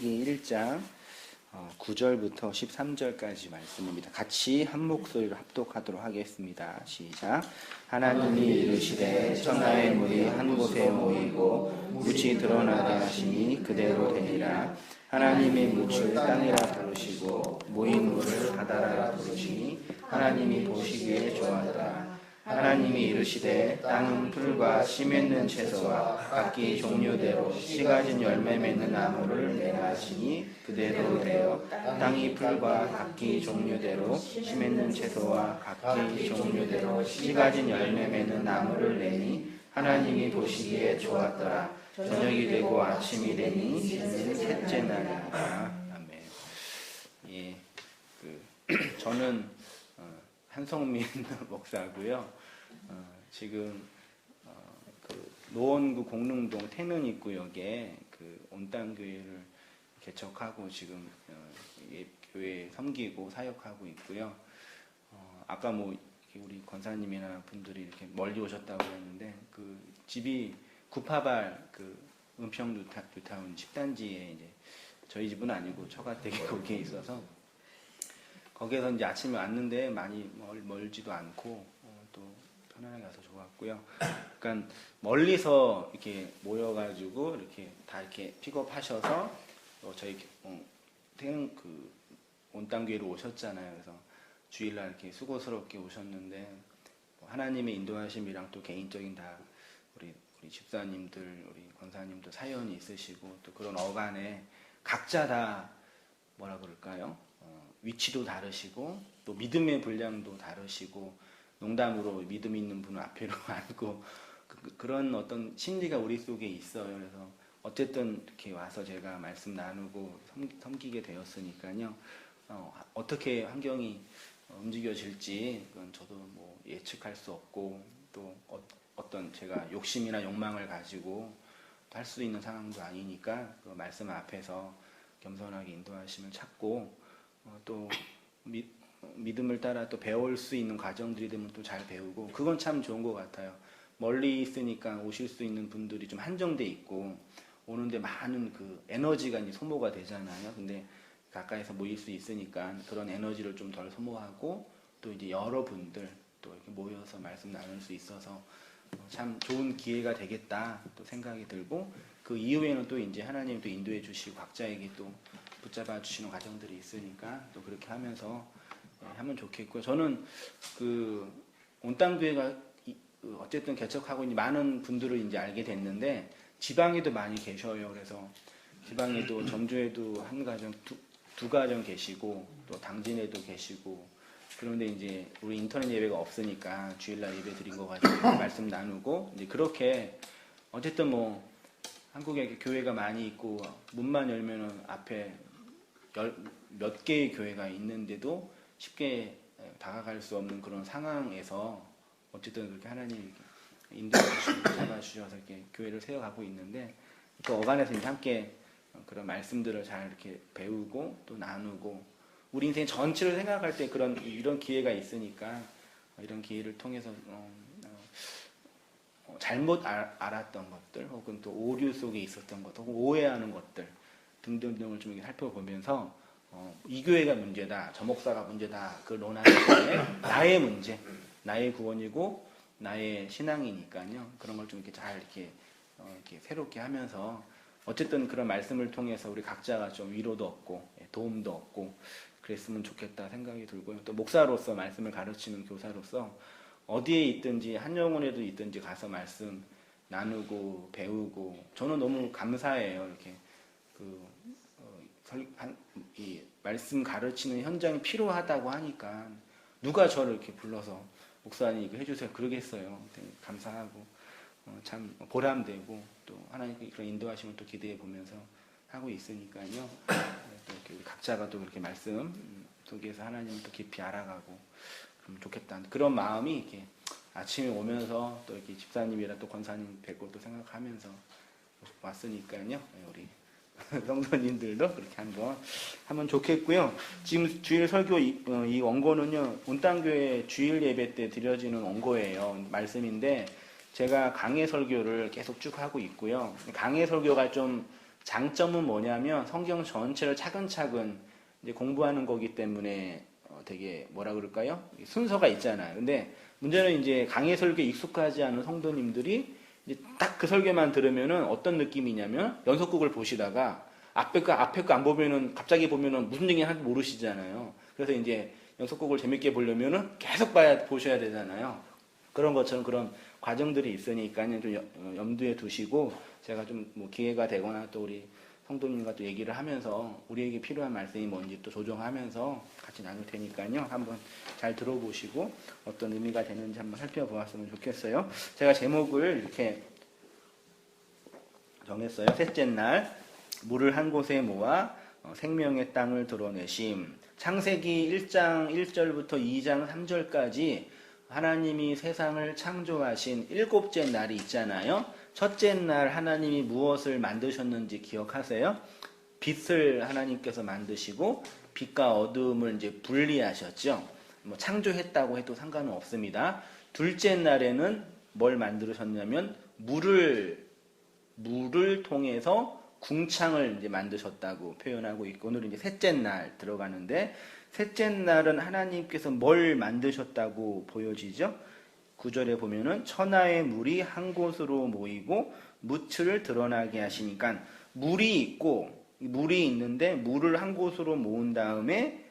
창세기 1장 9절부터 13절까지 말씀입니다. 같이 한 목소리로 합독하도록 하겠습니다. 시작. 하나님이 이르시되 천하의 물이 한 곳에 모이고 묻이 드러나게 하시니 그대로 되니라. 하나님이 묻을 땅이라 부르시고 모인 물을 바다라 부르시니 하나님이 보시기에 좋았다. 하나님이 이르시되 땅은 풀과 씨 맺는 채소와 각기 종류대로 씨 가진 열매 맺는 나무를 내라 하시니 그대로 되어 땅이 풀과 각기 종류대로 씨 맺는 채소와 각기 종류대로 씨 가진 열매 맺는 나무를 내니 하나님이 보시기에 좋았더라. 저녁이 되고 아침이 되니 이는 셋째 날이라. 아멘. 예, 저는 한성민 목사고요. 지금 노원구 공릉동 태면입구역에 온땅교회를 개척하고 지금 교회 섬기고 사역하고 있고요. 아까 우리 권사님이나 분들이 이렇게 멀리 오셨다고 했는데 집이 구파발 은평 뉴타운 10단지에 이제 저희 집은 아니고 처가댁이 거기에 있어서 거기에서 이제 아침에 왔는데 많이 멀지도 않고 또 편안하게 가서 좋았고요. 그러니까 멀리서 이렇게 모여가지고 이렇게 다 이렇게 픽업하셔서 저희 온땅교회로 오셨잖아요. 그래서 주일날 이렇게 수고스럽게 오셨는데 하나님의 인도하심이랑 또 개인적인 다 우리 집사님들, 우리 권사님도 사연이 있으시고 또 그런 어간에 각자 다 뭐라 그럴까요? 위치도 다르시고 또 믿음의 분량도 다르시고 농담으로 믿음 있는 분을 앞에로 앉고 그런 어떤 심리가 우리 속에 있어요. 그래서 어쨌든 이렇게 와서 제가 말씀 나누고 섬기게 되었으니까요. 어떻게 환경이 움직여질지 그건 저도 예측할 수 없고 또 어떤 제가 욕심이나 욕망을 가지고 할 수 있는 상황도 아니니까 그 말씀 앞에서 겸손하게 인도하심을 찾고 또 믿음을 따라 또 배울 수 있는 과정들이 되면 또 잘 배우고 그건 참 좋은 것 같아요. 멀리 있으니까 오실 수 있는 분들이 좀 한정돼 있고 오는데 많은 에너지가 이제 소모가 되잖아요. 근데 가까이서 모일 수 있으니까 그런 에너지를 좀 덜 소모하고 또 이제 여러분들 또 이렇게 모여서 말씀 나눌 수 있어서 참 좋은 기회가 되겠다 또 생각이 들고 그 이후에는 또 이제 하나님 또 인도해 주시고 각자에게 또 붙잡아 주시는 과정들이 있으니까 또 그렇게 하면서 하면 좋겠고요. 저는 온땅교회가 어쨌든 개척하고 있는 많은 분들을 이제 알게 됐는데 지방에도 많이 계셔요. 그래서 지방에도 전주에도 한 가정, 두 가정 계시고 또 당진에도 계시고 그런데 이제 우리 인터넷 예배가 없으니까 주일날 예배 드린 거 가지고 말씀 나누고 이제 그렇게 어쨌든 한국에 교회가 많이 있고 문만 열면은 앞에 몇 개의 교회가 있는데도 쉽게 다가갈 수 없는 그런 상황에서 어쨌든 그렇게 하나님 인도해 주시고 잡아주셔서 이렇게 교회를 세워가고 있는데 그 어간에서 이제 함께 그런 말씀들을 잘 이렇게 배우고 또 나누고 우리 인생 전체를 생각할 때 이런 기회가 있으니까 이런 기회를 통해서 잘못 알았던 것들 혹은 또 오류 속에 있었던 것 혹은 오해하는 것들 등등등을 좀 살펴보면서 이 교회가 문제다, 저 목사가 문제다 그 논하기 때문에 나의 문제, 나의 구원이고 나의 신앙이니까요. 그런 걸 좀 이렇게 잘 이렇게 새롭게 하면서 어쨌든 그런 말씀을 통해서 우리 각자가 좀 위로도 얻고 도움도 얻고 그랬으면 좋겠다 생각이 들고요. 또 목사로서 말씀을 가르치는 교사로서 어디에 있든지 한영원에도 있든지 가서 말씀 나누고 배우고 저는 너무 감사해요. 이렇게 이 말씀 가르치는 현장이 필요하다고 하니까 누가 저를 이렇게 불러서 목사님 이거 해주세요 그러겠어요. 감사하고 참 보람되고 또 하나님께 그런 인도하심을 또 기대해 보면서 하고 있으니까요. 또 이렇게 우리 각자가 또 그렇게 말씀 속에서 하나님을 또 깊이 알아가고 그러면 좋겠다. 그런 마음이 이렇게 아침에 오면서 또 이렇게 집사님이랑 또 권사님 뵙고 또 생각하면서 왔으니까요. 우리 성도님들도 그렇게 한번 하면 좋겠고요. 지금 주일 설교 이 원고는요. 온땅교회 주일 예배 때 드려지는 원고예요. 말씀인데 제가 강해 설교를 계속 쭉 하고 있고요. 강해 설교가 좀 장점은 뭐냐면 성경 전체를 차근차근 이제 공부하는 거기 때문에 되게 뭐라 그럴까요? 순서가 있잖아요. 근데 문제는 이제 강의 설교에 익숙하지 않은 성도님들이 이제 딱 그 설교만 들으면은 어떤 느낌이냐면 연속극을 보시다가 앞에 거 안 보면은 갑자기 보면은 무슨 얘기 하는지 모르시잖아요. 그래서 이제 연속극을 재밌게 보려면은 계속 보셔야 되잖아요. 그런 것처럼 그런 과정들이 있으니까요. 좀 염두에 두시고 제가 좀 뭐 기회가 되거나 또 우리 성도님과 또 얘기를 하면서 우리에게 필요한 말씀이 뭔지 또 조정하면서 같이 나눌 테니까요. 한번 잘 들어보시고 어떤 의미가 되는지 한번 살펴보았으면 좋겠어요. 제가 제목을 이렇게 정했어요. 셋째 날 물을 한 곳에 모아 생명의 땅을 드러내심. 창세기 1장 1절부터 2장 3절까지 하나님이 세상을 창조하신 일곱째 날이 있잖아요. 첫째 날 하나님이 무엇을 만드셨는지 기억하세요? 빛을 하나님께서 만드시고 빛과 어둠을 이제 분리하셨죠. 뭐 창조했다고 해도 상관은 없습니다. 둘째 날에는 뭘 만드셨냐면 물을 통해서 궁창을 이제 만드셨다고 표현하고 있고, 오늘은 이제 셋째 날 들어가는데, 셋째 날은 하나님께서 뭘 만드셨다고 보여지죠? 9절에 보면은 천하의 물이 한 곳으로 모이고 무틀을 드러나게 하시니까 물이 있는데 물을 한 곳으로 모은 다음에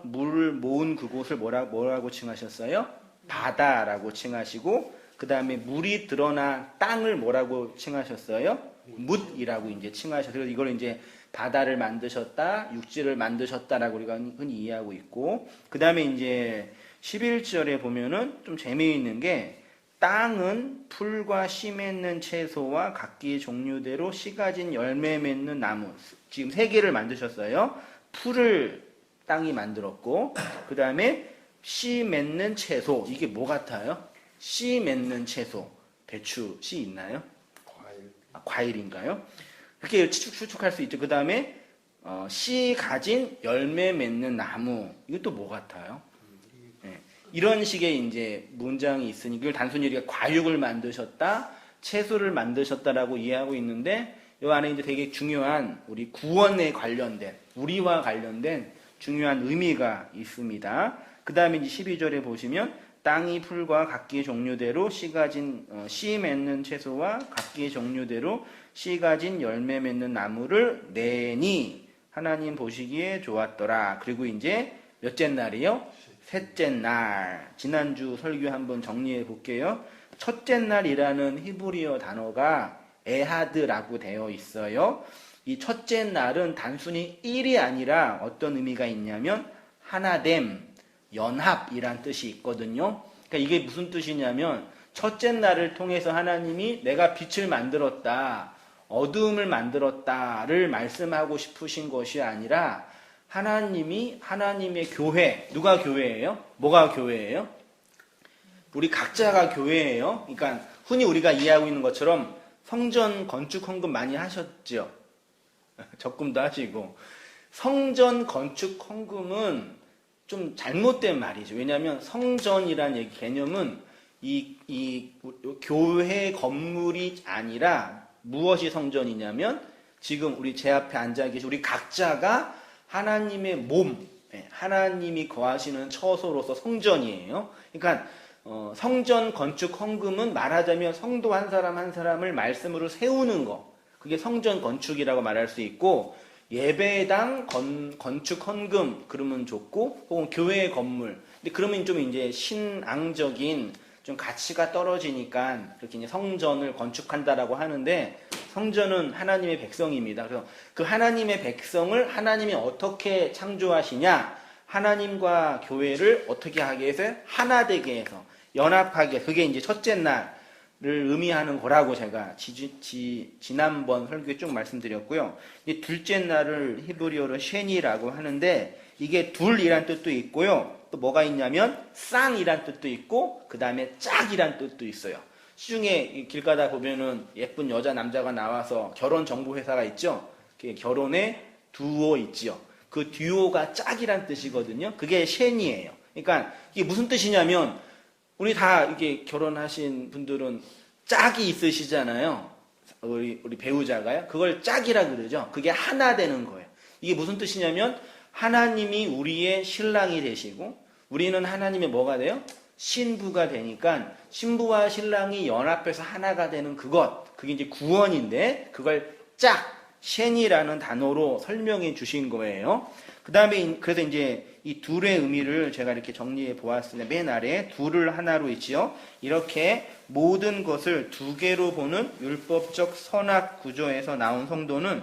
물을 모은 그곳을 뭐라고 칭하셨어요? 바다라고 칭하시고, 그 다음에 물이 드러난 땅을 뭐라고 칭하셨어요? 뭇이라고 이제 칭하셨어요. 그래서 이걸 이제 바다를 만드셨다, 육지를 만드셨다라고 우리가 흔히 이해하고 있고, 그 다음에 이제 11절에 보면은 좀 재미있는 게, 땅은 풀과 씨 맺는 채소와 각기 종류대로 씨 가진 열매 맺는 나무, 지금 세 개를 만드셨어요. 풀을 땅이 만들었고, 그 다음에 씨 맺는 채소, 이게 뭐 같아요? 씨 맺는 채소, 배추 씨 있나요? 과일인가요? 그렇게 추측할 수 있죠. 그 다음에 씨 가진 열매 맺는 나무, 이것도 뭐 같아요? 네. 이런 식의 이제 문장이 있으니 이걸 단순히 우리가 과육을 만드셨다, 채소를 만드셨다라고 이해하고 있는데, 이 안에 이제 되게 중요한 우리 구원에 관련된, 우리와 관련된 중요한 의미가 있습니다. 그 다음에 이제 12절에 보시면 땅이 풀과 각기 종류대로 씨 맺는 채소와 각기 종류대로 씨 가진 열매 맺는 나무를 내니 하나님 보시기에 좋았더라. 그리고 이제 몇째 날이요? 셋째 날. 지난주 설교 한번 정리해 볼게요. 첫째 날이라는 히브리어 단어가 에하드라고 되어 있어요. 이 첫째 날은 단순히 일이 아니라 어떤 의미가 있냐면 하나됨, 연합이란 뜻이 있거든요. 그러니까 이게 무슨 뜻이냐면 첫째 날을 통해서 하나님이 내가 빛을 만들었다, 어두움을 만들었다를 말씀하고 싶으신 것이 아니라 하나님이 하나님의 교회, 누가 교회예요? 뭐가 교회예요? 우리 각자가 교회예요. 그러니까 흔히 우리가 이해하고 있는 것처럼 성전 건축 헌금 많이 하셨죠? 적금도 하시고. 성전 건축 헌금은 좀 잘못된 말이죠. 왜냐하면 성전이라는 개념은 이 교회 건물이 아니라 무엇이 성전이냐면 지금 우리 제 앞에 앉아 계신 우리 각자가 하나님의 몸, 하나님이 거하시는 처소로서 성전이에요. 그러니까 성전 건축 헌금은 말하자면 성도 한 사람 한 사람을 말씀으로 세우는 거, 그게 성전 건축이라고 말할 수 있고, 예배당 건축 헌금 그러면 좋고, 혹은 교회 건물. 근데 그러면 좀 이제 신앙적인 좀 가치가 떨어지니까 그렇게 이제 성전을 건축한다라고 하는데, 성전은 하나님의 백성입니다. 그래서 그 하나님의 백성을 하나님이 어떻게 창조하시냐? 하나님과 교회를 어떻게 하게 해서 하나 되게 해서 연합하게, 그게 이제 첫째 날을 의미하는 거라고 제가 지난번 설교에 쭉 말씀드렸고요. 이 둘째 날을 히브리어로 쉔이라고 하는데, 이게 둘이란 뜻도 있고요. 또 뭐가 있냐면 쌍이란 뜻도 있고, 그 다음에 짝이란 뜻도 있어요. 시중에 길 가다 보면은 예쁜 여자 남자가 나와서 결혼 정보 회사가 있죠. 결혼의 듀오 있지요. 그 듀오가 짝이란 뜻이거든요. 그게 쉔이에요. 그러니까 이게 무슨 뜻이냐면, 우리 다 이렇게 결혼하신 분들은 짝이 있으시잖아요. 우리 배우자가요. 그걸 짝이라 그러죠. 그게 하나 되는 거예요. 이게 무슨 뜻이냐면 하나님이 우리의 신랑이 되시고 우리는 하나님의 뭐가 돼요? 신부가 되니까 신부와 신랑이 연합해서 하나가 되는 그게 이제 구원인데 그걸 짝, 셴이라는 단어로 설명해 주신 거예요. 그 다음에 그래서 이제 이 둘의 의미를 제가 이렇게 정리해 보았습니다. 맨 아래 둘을 하나로 있지요. 이렇게 모든 것을 두 개로 보는 율법적 선악 구조에서 나온 성도는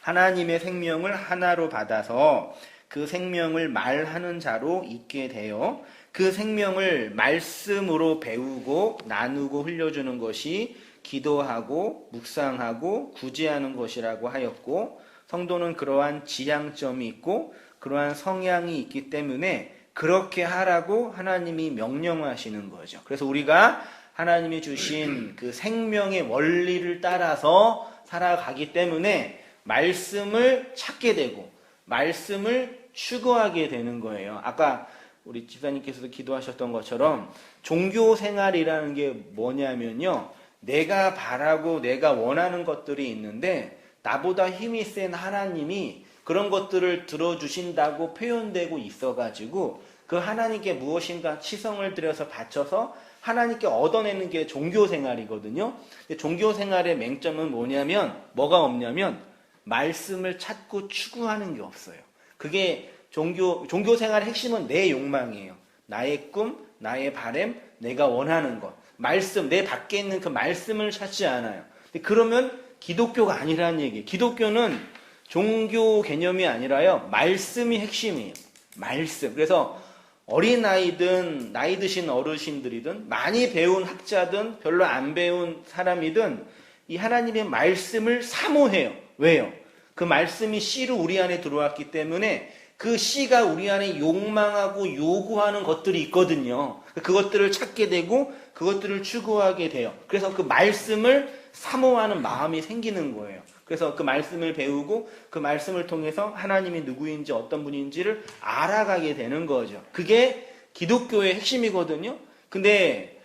하나님의 생명을 하나로 받아서 그 생명을 말하는 자로 있게 되어 그 생명을 말씀으로 배우고 나누고 흘려주는 것이 기도하고 묵상하고 구제하는 것이라고 하였고 성도는 그러한 지향점이 있고 그러한 성향이 있기 때문에 그렇게 하라고 하나님이 명령하시는 거죠. 그래서 우리가 하나님이 주신 그 생명의 원리를 따라서 살아가기 때문에 말씀을 찾게 되고 말씀을 추구하게 되는 거예요. 아까 우리 집사님께서도 기도하셨던 것처럼 종교 생활이라는 게 뭐냐면요. 내가 바라고 내가 원하는 것들이 있는데 나보다 힘이 센 하나님이 그런 것들을 들어주신다고 표현되고 있어가지고 그 하나님께 무엇인가 치성을 들여서 바쳐서 하나님께 얻어내는 게 종교 생활이거든요. 종교 생활의 맹점은 뭐냐면 뭐가 없냐면 말씀을 찾고 추구하는 게 없어요. 그게 종교 생활의 핵심은 내 욕망이에요. 나의 꿈, 나의 바람, 내가 원하는 것. 말씀, 내 밖에 있는 그 말씀을 찾지 않아요. 그러면 기독교가 아니라는 얘기예요. 기독교는 종교 개념이 아니라요. 말씀이 핵심이에요. 말씀. 그래서 어린아이든 나이 드신 어르신들이든 많이 배운 학자든 별로 안 배운 사람이든 이 하나님의 말씀을 사모해요. 왜요? 그 말씀이 씨로 우리 안에 들어왔기 때문에 그 씨가 우리 안에 욕망하고 요구하는 것들이 있거든요. 그것들을 찾게 되고 그것들을 추구하게 돼요. 그래서 그 말씀을 사모하는 마음이 생기는 거예요. 그래서 그 말씀을 배우고 그 말씀을 통해서 하나님이 누구인지 어떤 분인지를 알아가게 되는 거죠. 그게 기독교의 핵심이거든요. 근데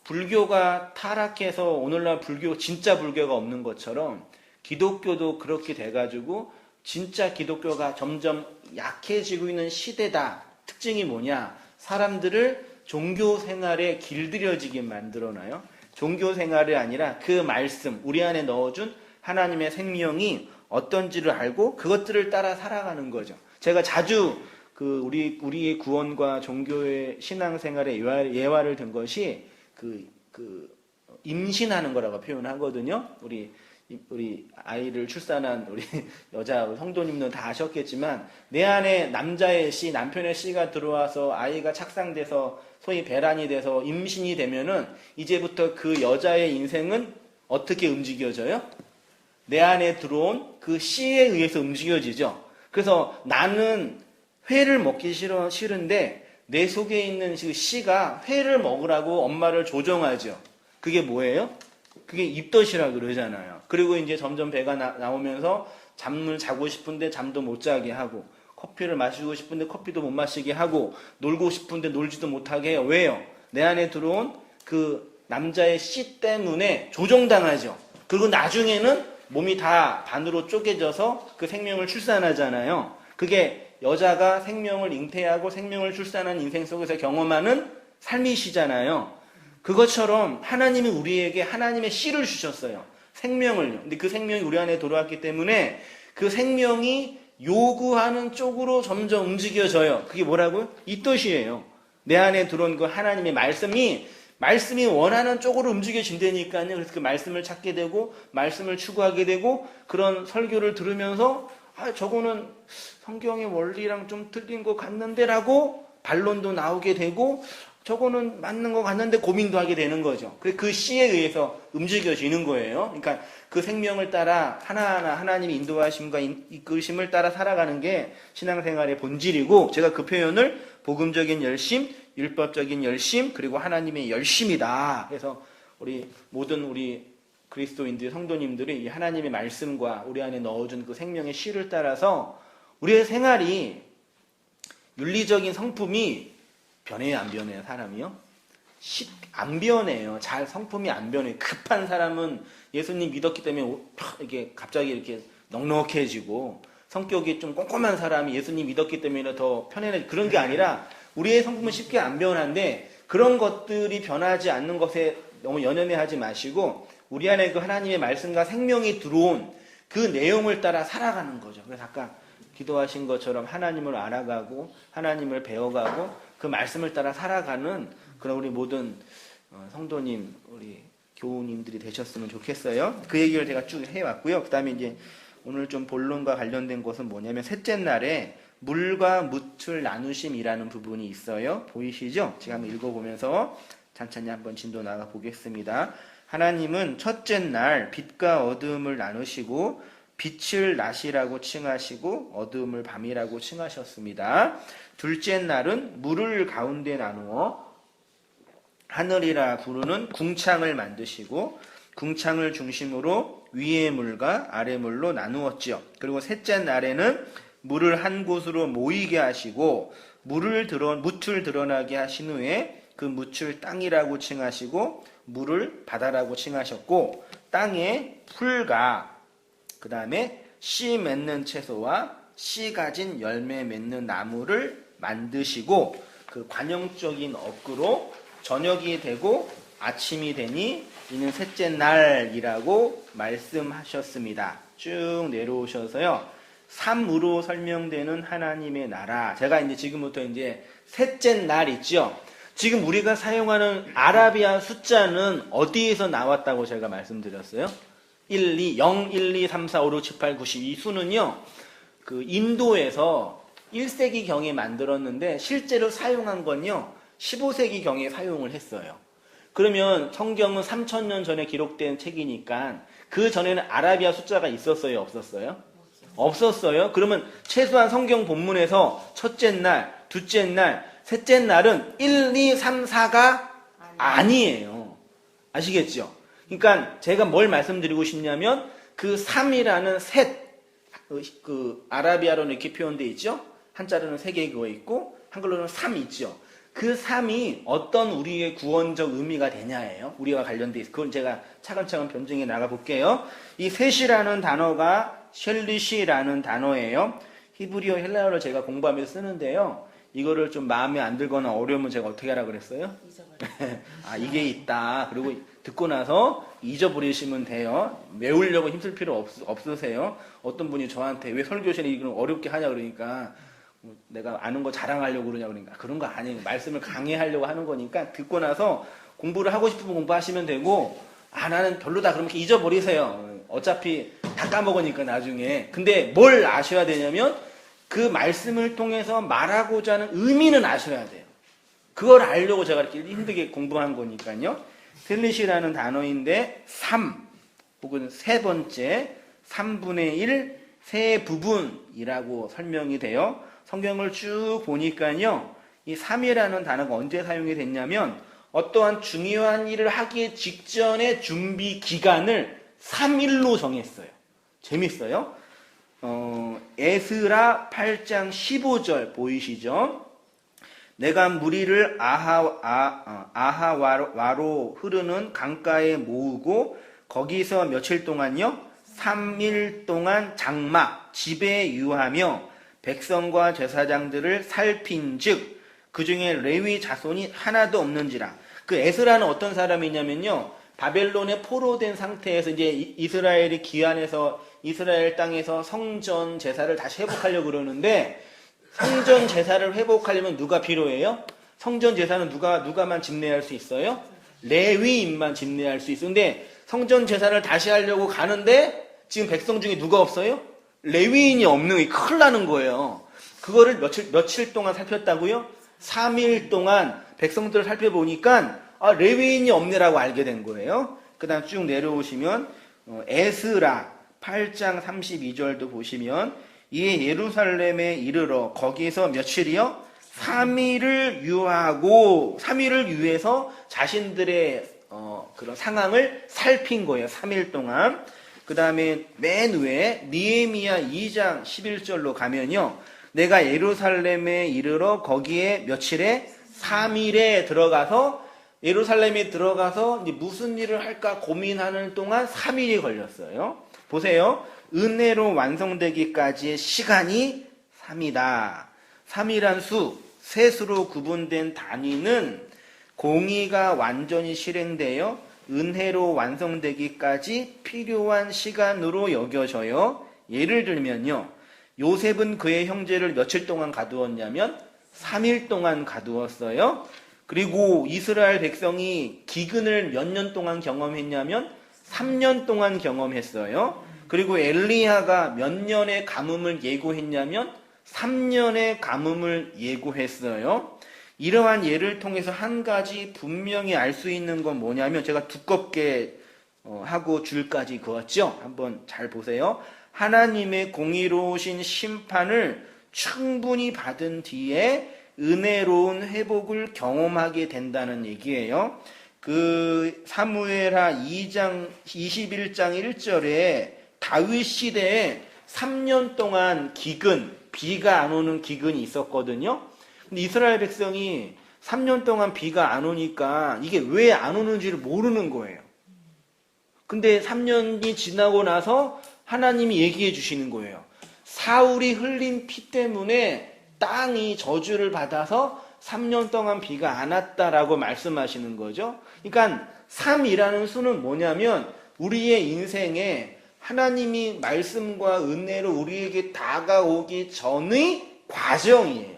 불교가 타락해서 오늘날 진짜 불교가 없는 것처럼 기독교도 그렇게 돼가지고 진짜 기독교가 점점 약해지고 있는 시대다. 특징이 뭐냐? 사람들을 종교 생활에 길들여지게 만들어놔요. 종교 생활이 아니라 그 말씀, 우리 안에 넣어준 하나님의 생명이 어떤지를 알고 그것들을 따라 살아가는 거죠. 제가 자주 우리의 구원과 종교의 신앙생활의 예화를 든 것이 임신하는 거라고 표현하거든요. 우리 아이를 출산한 우리 여자 성도님들은 다 아셨겠지만 내 안에 남자의 씨, 남편의 씨가 들어와서 아이가 착상돼서 소위 배란이 돼서 임신이 되면은 이제부터 그 여자의 인생은 어떻게 움직여져요? 내 안에 들어온 그 씨에 의해서 움직여지죠. 그래서 나는 회를 먹기 싫은데 내 속에 있는 그 씨가 회를 먹으라고 엄마를 조종하죠. 그게 뭐예요? 그게 입덧이라 그러잖아요. 그리고 이제 점점 배가 나오면서 잠을 자고 싶은데 잠도 못 자게 하고 커피를 마시고 싶은데 커피도 못 마시게 하고 놀고 싶은데 놀지도 못하게 해요. 왜요? 내 안에 들어온 그 남자의 씨 때문에 조종당하죠. 그리고 나중에는 몸이 다 반으로 쪼개져서 그 생명을 출산하잖아요. 그게 여자가 생명을 잉태하고 생명을 출산한 인생 속에서 경험하는 삶이시잖아요. 그것처럼 하나님이 우리에게 하나님의 씨를 주셨어요. 생명을요. 근데 그 생명이 우리 안에 들어왔기 때문에 그 생명이 요구하는 쪽으로 점점 움직여져요. 그게 뭐라고요? 이 뜻이에요. 내 안에 들어온 그 하나님의 말씀이 원하는 쪽으로 움직여진다니까요. 그래서 그 말씀을 찾게 되고 말씀을 추구하게 되고 그런 설교를 들으면서 저거는 성경의 원리랑 좀 틀린 것 같는데라고 반론도 나오게 되고 저거는 맞는 것 같는데 고민도 하게 되는 거죠. 그 씨에 의해서 움직여지는 거예요. 그러니까 그 생명을 따라 하나하나 하나님의 인도하심과 이끄심을 따라 살아가는 게 신앙생활의 본질이고 제가 그 표현을 복음적인 열심, 율법적인 열심, 그리고 하나님의 열심이다. 그래서 모든 우리 그리스도인들, 성도님들이 이 하나님의 말씀과 우리 안에 넣어준 그 생명의 씨를 따라서 우리의 생활이 윤리적인 성품이 변해요, 안 변해요, 사람이요? 안 변해요. 잘 성품이 안 변해요. 급한 사람은 예수님 믿었기 때문에 이게 갑자기 이렇게 넉넉해지고, 성격이 좀 꼼꼼한 사람이 예수님 믿었기 때문에 더 편해져. 그런 게 아니라 우리의 성품은 쉽게 안 변하는데, 그런 것들이 변하지 않는 것에 너무 연연해하지 마시고 우리 안에 그 하나님의 말씀과 생명이 들어온 그 내용을 따라 살아가는 거죠. 그래서 아까 기도하신 것처럼 하나님을 알아가고 하나님을 배워가고 그 말씀을 따라 살아가는 그런 우리 모든 성도님, 우리 교우님들이 되셨으면 좋겠어요. 그 얘기를 제가 쭉 해왔고요. 그 다음에 이제 오늘 좀 본론과 관련된 것은 뭐냐면 셋째 날에 물과 뭇을 나누심이라는 부분이 있어요. 보이시죠? 제가 한번 읽어보면서 천천히 한번 진도 나가 보겠습니다. 하나님은 첫째 날 빛과 어두움을 나누시고 빛을 낮이라고 칭하시고 어두움을 밤이라고 칭하셨습니다. 둘째 날은 물을 가운데 나누어 하늘이라 부르는 궁창을 만드시고 궁창을 중심으로 위의 물과 아래 물로 나누었지요. 그리고 셋째 날에는 물을 한 곳으로 모이게 하시고 뭇을 드러나게 하신 후에 그 뭇을 땅이라고 칭하시고 물을 바다라고 칭하셨고 땅에 풀과 그 다음에 씨 맺는 채소와 씨 가진 열매 맺는 나무를 만드시고 그 관용적인 어구로 저녁이 되고 아침이 되니 이는 셋째 날이라고 말씀하셨습니다. 쭉 내려오셔서요. 3으로 설명되는 하나님의 나라. 제가 이제 지금부터 이제 셋째 날 있죠. 지금 우리가 사용하는 아라비아 숫자는 어디에서 나왔다고 제가 말씀드렸어요? 1, 2, 0, 1, 2, 3, 4, 5, 6, 7, 8, 9, 10. 이 수는요, 그 인도에서 1세기 경에 만들었는데 실제로 사용한 건요, 15세기 경에 사용을 했어요. 그러면 성경은 3000년 전에 기록된 책이니까 그 전에는 아라비아 숫자가 있었어요, 없었어요? 없었어요. 그러면 최소한 성경 본문에서 첫째 날, 둘째 날, 셋째 날은 1, 2, 3, 4가 아니에요. 아시겠죠? 그러니까 제가 뭘 말씀드리고 싶냐면 그 3이라는 셋, 그 아라비아로는 이렇게 표현되어 있죠? 한자로는 3개 그거 있고 한글로는 3 있죠. 그 3이 어떤 우리의 구원적 의미가 되냐예요. 우리와 관련돼 있어요. 그건 제가 차근차근 변증해 나가 볼게요. 이 셋이라는 단어가 셸리시라는 단어예요. 히브리어 헬라어를 제가 공부하면서 쓰는데요. 이거를 좀 마음에 안 들거나 어려우면 제가 어떻게 하라 그랬어요? 아, 이게 있다. 그리고 듣고 나서 잊어버리시면 돼요. 외우려고 힘쓸 필요 없으세요. 어떤 분이 저한테 왜 설교실에 이걸 어렵게 하냐 그러니까 내가 아는 거 자랑하려고 그러냐 그러니까 그런 거 아니에요. 말씀을 강해하려고 하는 거니까 듣고 나서 공부를 하고 싶으면 공부하시면 되고 아 나는 별로다 그러면 잊어버리세요. 어차피 다 까먹으니까 나중에. 근데 뭘 아셔야 되냐면 그 말씀을 통해서 말하고자 하는 의미는 아셔야 돼요. 그걸 알려고 제가 이렇게 힘들게 공부한 거니까요. 셀릿이라는 단어인데 3 혹은 세 번째 3분의 1 세 부분이라고 설명이 돼요. 성경을 쭉 보니까요. 이 3이라는 단어가 언제 사용이 됐냐면 어떠한 중요한 일을 하기 직전의 준비 기간을 3일로 정했어요. 재밌어요. 에스라 8장 15절 보이시죠? 내가 무리를 아하와로 흐르는 강가에 모으고 거기서 며칠 동안요? 3일 동안 장막 집에 유하며 백성과 제사장들을 살핀즉 그 중에 레위 자손이 하나도 없는지라. 그 에스라는 어떤 사람이냐면요. 바벨론에 포로된 상태에서 이제 이스라엘이 귀환해서 이스라엘 땅에서 성전 제사를 다시 회복하려고 그러는데 성전 제사를 회복하려면 누가 필요해요? 성전 제사는 누가만 집례할 수 있어요? 레위인만 집례할 수 있어요. 근데 성전 제사를 다시 하려고 가는데 지금 백성 중에 누가 없어요? 레위인이 없는 게 큰일 나는 거예요. 그거를 며칠 동안 살폈다고요? 3일 동안 백성들을 살펴보니까 레위인이 없네라고 알게 된 거예요. 그 다음 쭉 내려오시면 에스라 8장 32절도 보시면 이에 예루살렘에 이르러 거기서 며칠이요? 3일을 유하고 3일을 유해서 자신들의 그런 상황을 살핀 거예요. 3일 동안. 그 다음에 맨 위에 니에미야 2장 11절로 가면요. 내가 예루살렘에 이르러 거기에 며칠에 3일에 들어가서 예루살렘에 들어가서 이제 무슨 일을 할까 고민하는 동안 3일이 걸렸어요. 보세요. 은혜로 완성되기까지의 시간이 3이다. 3이란 수, 셋으로 구분된 단위는 공의가 완전히 실행되어 은혜로 완성되기까지 필요한 시간으로 여겨져요. 예를 들면요. 요셉은 그의 형제를 며칠 동안 가두었냐면 3일 동안 가두었어요. 그리고 이스라엘 백성이 기근을 몇 년 동안 경험했냐면 3년 동안 경험했어요. 그리고 엘리야가 몇 년의 가뭄을 예고했냐면 3년의 가뭄을 예고했어요. 이러한 예를 통해서 한 가지 분명히 알 수 있는 건 뭐냐면, 제가 두껍게 하고 줄까지 그었죠. 한번 잘 보세요. 하나님의 공의로우신 심판을 충분히 받은 뒤에 은혜로운 회복을 경험하게 된다는 얘기예요. 그 사무엘하 2장 21장 1절에 다윗 시대에 3년 동안 기근, 비가 안 오는 기근이 있었거든요. 근데 이스라엘 백성이 3년 동안 비가 안 오니까 이게 왜 안 오는지를 모르는 거예요. 근데 3년이 지나고 나서 하나님이 얘기해 주시는 거예요. 사울이 흘린 피 때문에 땅이 저주를 받아서 3년 동안 비가 안 왔다라고 말씀하시는 거죠. 그러니까 3이라는 수는 뭐냐면 우리의 인생에 하나님이 말씀과 은혜로 우리에게 다가오기 전의 과정이에요.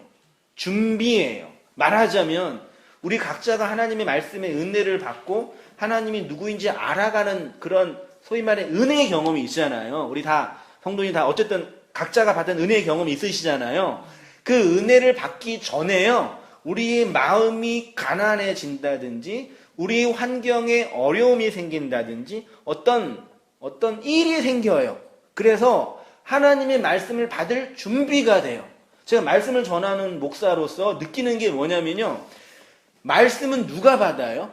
준비예요. 말하자면 우리 각자가 하나님의 말씀의 은혜를 받고 하나님이 누구인지 알아가는 그런 소위 말해 은혜의 경험이 있잖아요. 우리 다 성도님 다 어쨌든 각자가 받은 은혜의 경험이 있으시잖아요. 그 은혜를 받기 전에요. 우리의 마음이 가난해진다든지 우리 환경에 어려움이 생긴다든지 어떤 일이 생겨요. 그래서 하나님의 말씀을 받을 준비가 돼요. 제가 말씀을 전하는 목사로서 느끼는 게 뭐냐면요. 말씀은 누가 받아요?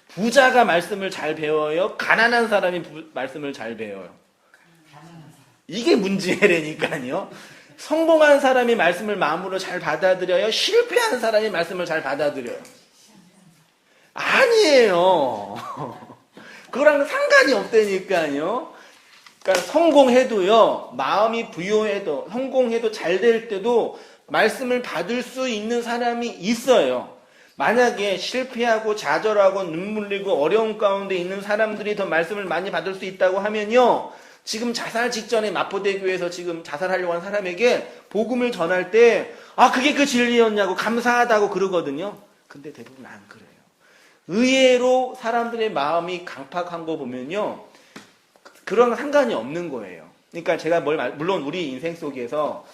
부자가 말씀을 잘 배워요? 가난한 사람이 말씀을 잘 배워요? 이게 문제라니까요. 성공한 사람이 말씀을 마음으로 잘 받아들여요? 실패한 사람이 말씀을 잘 받아들여요? 아니에요. 그거랑 상관이 없다니까요. 그러니까 성공해도요, 마음이 부요해도, 성공해도 잘 될 때도 말씀을 받을 수 있는 사람이 있어요. 만약에 실패하고 좌절하고 눈물 흘리고 어려운 가운데 있는 사람들이 더 말씀을 많이 받을 수 있다고 하면요, 지금 자살 직전에 마포대교에서 지금 자살하려고 하는 사람에게 복음을 전할 때, 그게 그 진리였냐고 감사하다고 그러거든요. 근데 대부분 안 그래요. 의외로 사람들의 마음이 강팍한 거 보면요, 그런 상관이 없는 거예요. 그러니까 제가 물론 우리 인생 속에서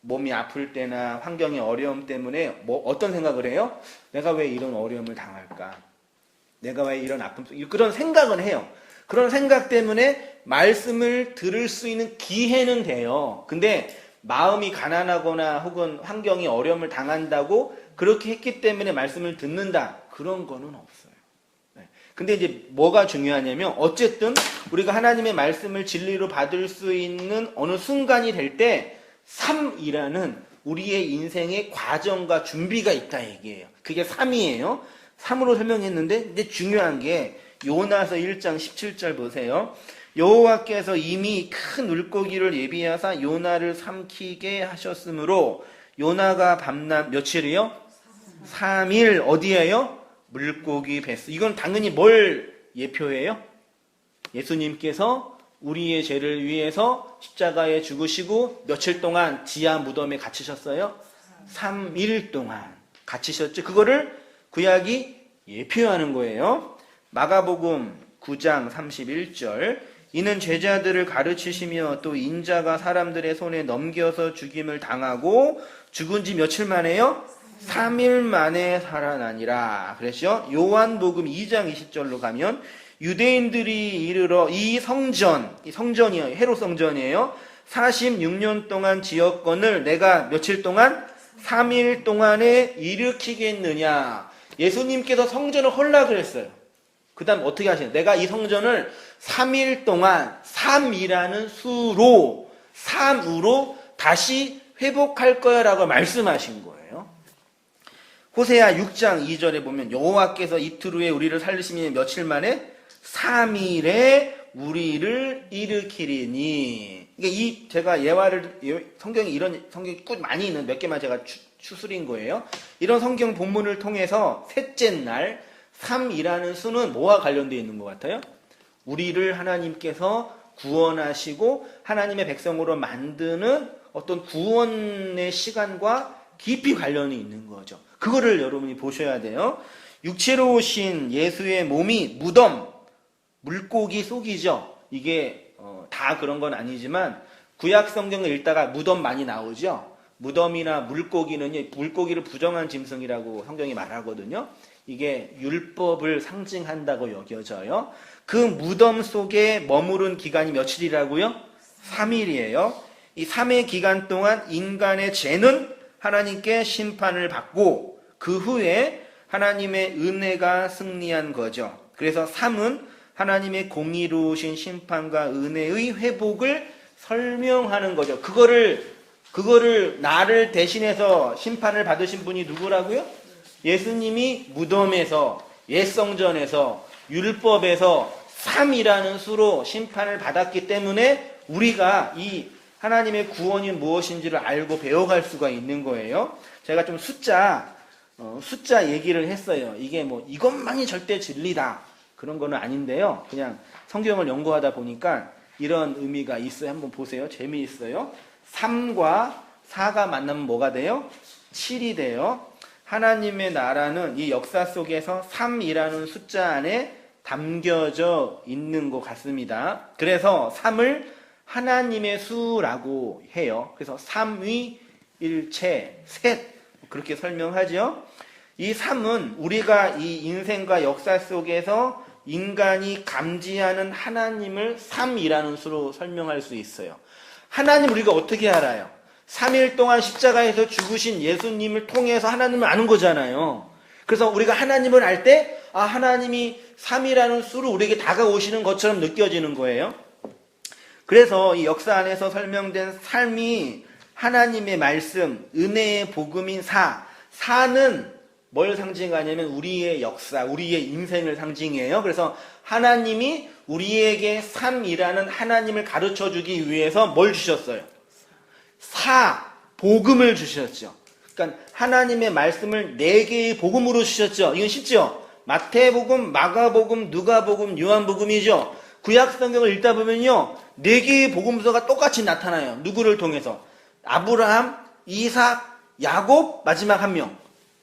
몸이 아플 때나 환경의 어려움 때문에 어떤 생각을 해요? 내가 왜 이런 어려움을 당할까? 내가 왜 이런 아픔 그런 생각은 해요. 그런 생각 때문에 말씀을 들을 수 있는 기회는 돼요. 근데 마음이 가난하거나 혹은 환경이 어려움을 당한다고 그렇게 했기 때문에 말씀을 듣는다. 그런 거는 없어요. 근데 이제 뭐가 중요하냐면 어쨌든 우리가 하나님의 말씀을 진리로 받을 수 있는 어느 순간이 될 때 3이라는 우리의 인생의 과정과 준비가 있다 얘기예요. 그게 3이에요. 3으로 설명했는데 근데 중요한 게 요나서 1장 17절 보세요. 여호와께서 이미 큰 물고기를 예비하사 요나를 삼키게 하셨으므로 요나가 밤낮 며칠이요? 3일 어디에요? 물고기 뱃속. 이건 당연히 뭘 예표해요? 예수님께서 우리의 죄를 위해서 십자가에 죽으시고 며칠 동안 지하 무덤에 갇히셨어요? 3일 동안 갇히셨죠. 그거를 구약이 예표하는 거예요. 마가복음 9장 31절 이는 제자들을 가르치시며 또 인자가 사람들의 손에 넘겨서 죽임을 당하고 죽은 지 며칠 만에요? 3일 만에 살아나니라 그랬죠. 요한복음 2장 20절로 가면 유대인들이 이르러 이 성전이에요. 헤롯 성전이에요. 46년 동안 지었건을 내가 며칠 동안? 3일 동안에 일으키겠느냐. 예수님께서 성전을 헐락을 했어요. 그 다음 어떻게 하시냐. 내가 이 성전을 3일 동안 3이라는 수로 3으로 다시 회복할 거야 라고 말씀하신 거예요. 호세아 6장 2절에 보면 여호와께서 이틀 후에 우리를 살리시니 며칠 만에 3일에 우리를 일으키리니. 그러니까 제가 성경에 이런 성경이 꽤 많이 있는 몇 개만 제가 추스린 거예요. 이런 성경 본문을 통해서 셋째 날 3이라는 수는 뭐와 관련되어 있는 것 같아요? 우리를 하나님께서 구원하시고 하나님의 백성으로 만드는 어떤 구원의 시간과 깊이 관련이 있는 거죠. 그거를 여러분이 보셔야 돼요. 육체로 오신 예수의 몸이 무덤, 물고기 속이죠. 이게 다 그런 건 아니지만 구약 성경을 읽다가 무덤 많이 나오죠. 무덤이나 물고기는 물고기를 부정한 짐승이라고 성경이 말하거든요. 이게 율법을 상징한다고 여겨져요. 그 무덤 속에 머무른 기간이 며칠이라고요? 3일이에요. 이 3일 기간 동안 인간의 죄는 하나님께 심판을 받고 그 후에 하나님의 은혜가 승리한 거죠. 그래서 3은 하나님의 공의로우신 심판과 은혜의 회복을 설명하는 거죠. 그거를 나를 대신해서 심판을 받으신 분이 누구라고요? 예수님이 무덤에서, 옛성전에서, 율법에서 3이라는 수로 심판을 받았기 때문에 우리가 이 하나님의 구원이 무엇인지를 알고 배워갈 수가 있는 거예요. 제가 좀 숫자 얘기를 했어요. 이게 이것만이 절대 진리다. 그런 거는 아닌데요. 그냥 성경을 연구하다 보니까 이런 의미가 있어요. 한번 보세요. 재미있어요. 3과 4가 만나면 뭐가 돼요? 7이 돼요. 하나님의 나라는 이 역사 속에서 3이라는 숫자 안에 담겨져 있는 것 같습니다. 그래서 3을 하나님의 수라고 해요. 그래서 삼위일체, 셋 그렇게 설명하죠. 이 3은 우리가 이 인생과 역사 속에서 인간이 감지하는 하나님을 3이라는 수로 설명할 수 있어요. 하나님 우리가 어떻게 알아요? 3일 동안 십자가에서 죽으신 예수님을 통해서 하나님을 아는 거잖아요. 그래서 우리가 하나님을 알 때 하나님이 3이라는 수로 우리에게 다가오시는 것처럼 느껴지는 거예요. 그래서 이 역사 안에서 설명된 삶이 하나님의 말씀, 은혜의 복음인 4는 뭘 상징하냐면 우리의 역사, 우리의 인생을 상징해요. 그래서 하나님이 우리에게 3이라는 하나님을 가르쳐 주기 위해서 뭘 주셨어요? 복음을 주셨죠. 그러니까 하나님의 말씀을 4개의 복음으로 주셨죠. 이건 쉽죠? 마태복음, 마가복음, 누가복음, 요한복음이죠. 구약 성경을 읽다 보면요, 4개의 복음서가 똑같이 나타나요. 누구를 통해서? 아브라함, 이삭, 야곱, 마지막 한 명.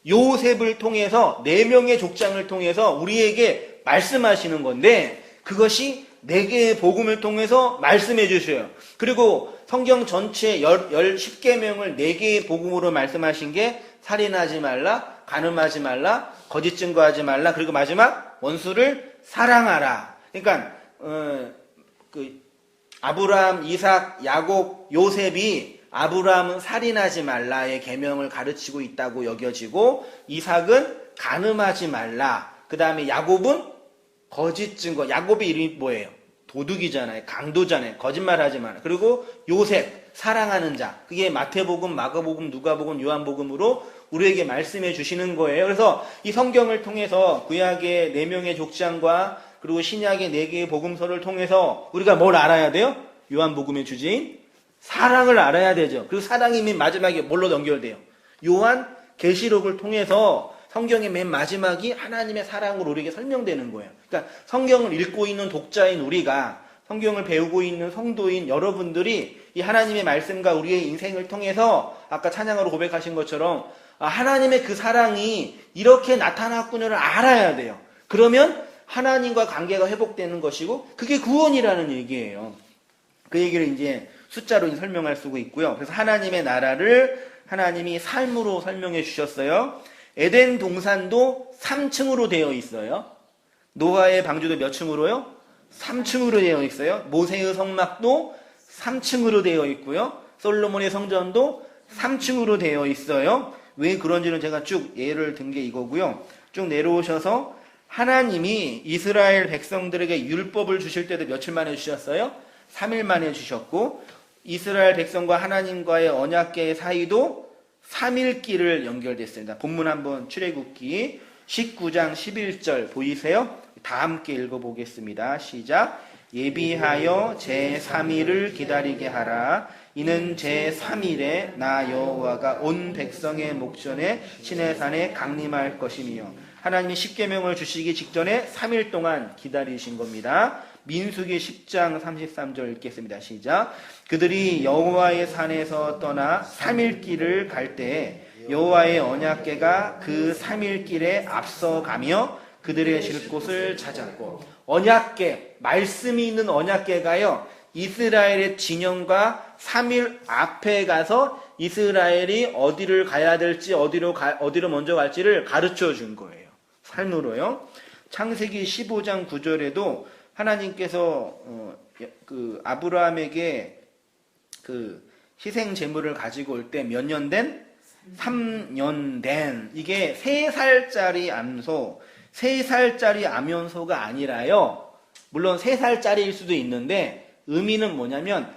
요셉을 통해서 4명의 족장을 통해서 우리에게 말씀하시는 건데 그것이 4개의 복음을 통해서 말씀해 주셔요. 그리고 성경 전체 10계명을 4개의 복음으로 말씀하신 게 살인하지 말라, 간음하지 말라, 거짓 증거하지 말라, 그리고 마지막 원수를 사랑하라. 그러니까 아브라함, 이삭, 야곱, 요셉이 아브라함은 살인하지 말라의 계명을 가르치고 있다고 여겨지고 이삭은 간음하지 말라. 그 다음에 야곱은 거짓 증거. 야곱의 이름이 뭐예요? 도둑이잖아요. 강도잖아요. 거짓말하지 마라. 그리고 요셉, 사랑하는 자. 그게 마태복음, 마가복음, 누가복음, 요한복음으로 우리에게 말씀해 주시는 거예요. 그래서 이 성경을 통해서 구약의 4명의 족장과 그리고 신약의 4개의 복음서를 통해서 우리가 뭘 알아야 돼요? 요한복음의 주제인 사랑을 알아야 되죠. 그리고 사랑이 맨 마지막에 뭘로 연결돼요? 요한 계시록을 통해서 성경의 맨 마지막이 하나님의 사랑으로 우리에게 설명되는 거예요. 그러니까 성경을 읽고 있는 독자인 우리가, 성경을 배우고 있는 성도인 여러분들이 이 하나님의 말씀과 우리의 인생을 통해서 아까 찬양으로 고백하신 것처럼 하나님의 그 사랑이 이렇게 나타났구나를 알아야 돼요. 그러면 하나님과 관계가 회복되는 것이고 그게 구원이라는 얘기예요. 그 얘기를 이제 숫자로 설명할 수가 있고요. 그래서 하나님의 나라를 하나님이 삶으로 설명해 주셨어요. 에덴 동산도 3층으로 되어 있어요. 노아의 방주도 몇 층으로요? 3층으로 되어 있어요. 모세의 성막도 3층으로 되어 있고요. 솔로몬의 성전도 3층으로 되어 있어요. 왜 그런지는 제가 쭉 예를 든 게 이거고요. 쭉 내려오셔서 하나님이 이스라엘 백성들에게 율법을 주실 때도 며칠 만에 주셨어요? 3일 만에 주셨고 이스라엘 백성과 하나님과의 언약궤의 사이도 삼일기를 연결됐습니다. 본문 한번 출애굽기 19장 11절 보이세요? 다 함께 읽어보겠습니다. 시작. 예비하여 제3일을 기다리게 하라. 이는 제3일에 나 여호와가 온 백성의 목전에 시내산에 강림할 것이며, 하나님이 십계명을 주시기 직전에 3일 동안 기다리신 겁니다. 민수기 10장 33절 읽겠습니다. 시작. 그들이 여호와의 산에서 떠나 3일 길을 갈 때에 여호와의 언약궤가 그 3일 길에 앞서가며 그들의 쉴 곳을 찾았고, 언약궤, 말씀이 있는 언약궤가요, 이스라엘의 진영과 3일 앞에 가서 이스라엘이 어디를 가야 될지, 어디로 먼저 갈지를 가르쳐 준 거예요. 삶으로요. 창세기 15장 9절에도 하나님께서 그 아브라함에게 그 희생 제물을 가지고 올 때 몇 년 된? 3년 된. 이게 3살짜리 암소, 3살짜리 암연소가 아니라요. 물론 3살짜리일 수도 있는데 의미는 뭐냐면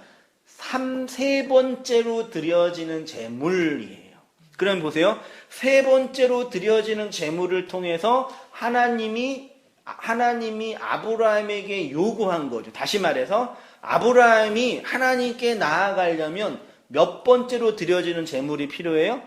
세 번째로 드려지는 제물이에요. 그럼 보세요. 세 번째로 드려지는 제물을 통해서 하나님이 아브라함에게 요구한 거죠. 다시 말해서 아브라함이 하나님께 나아가려면 몇 번째로 드려지는 제물이 필요해요?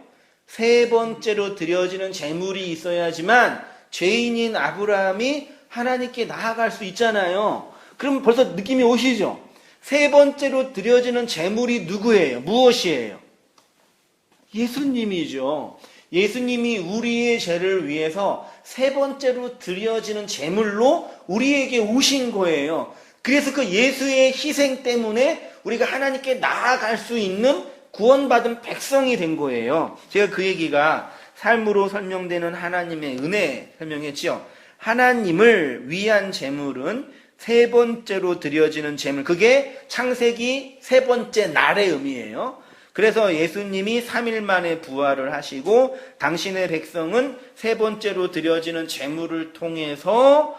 세 번째로 드려지는 제물이 있어야지만 죄인인 아브라함이 하나님께 나아갈 수 있잖아요. 그럼 벌써 느낌이 오시죠? 세 번째로 드려지는 제물이 누구예요? 무엇이에요? 예수님이죠. 예수님이 우리의 죄를 위해서 세 번째로 드려지는 제물로 우리에게 오신 거예요. 그래서 그 예수의 희생 때문에 우리가 하나님께 나아갈 수 있는 구원받은 백성이 된 거예요. 제가 그 얘기가 삶으로 설명되는 하나님의 은혜 설명했지요. 하나님을 위한 제물은 세 번째로 드려지는 제물, 그게 창세기 세 번째 날의 의미예요. 그래서 예수님이 3일 만에 부활을 하시고 당신의 백성은 세 번째로 드려지는 제물을 통해서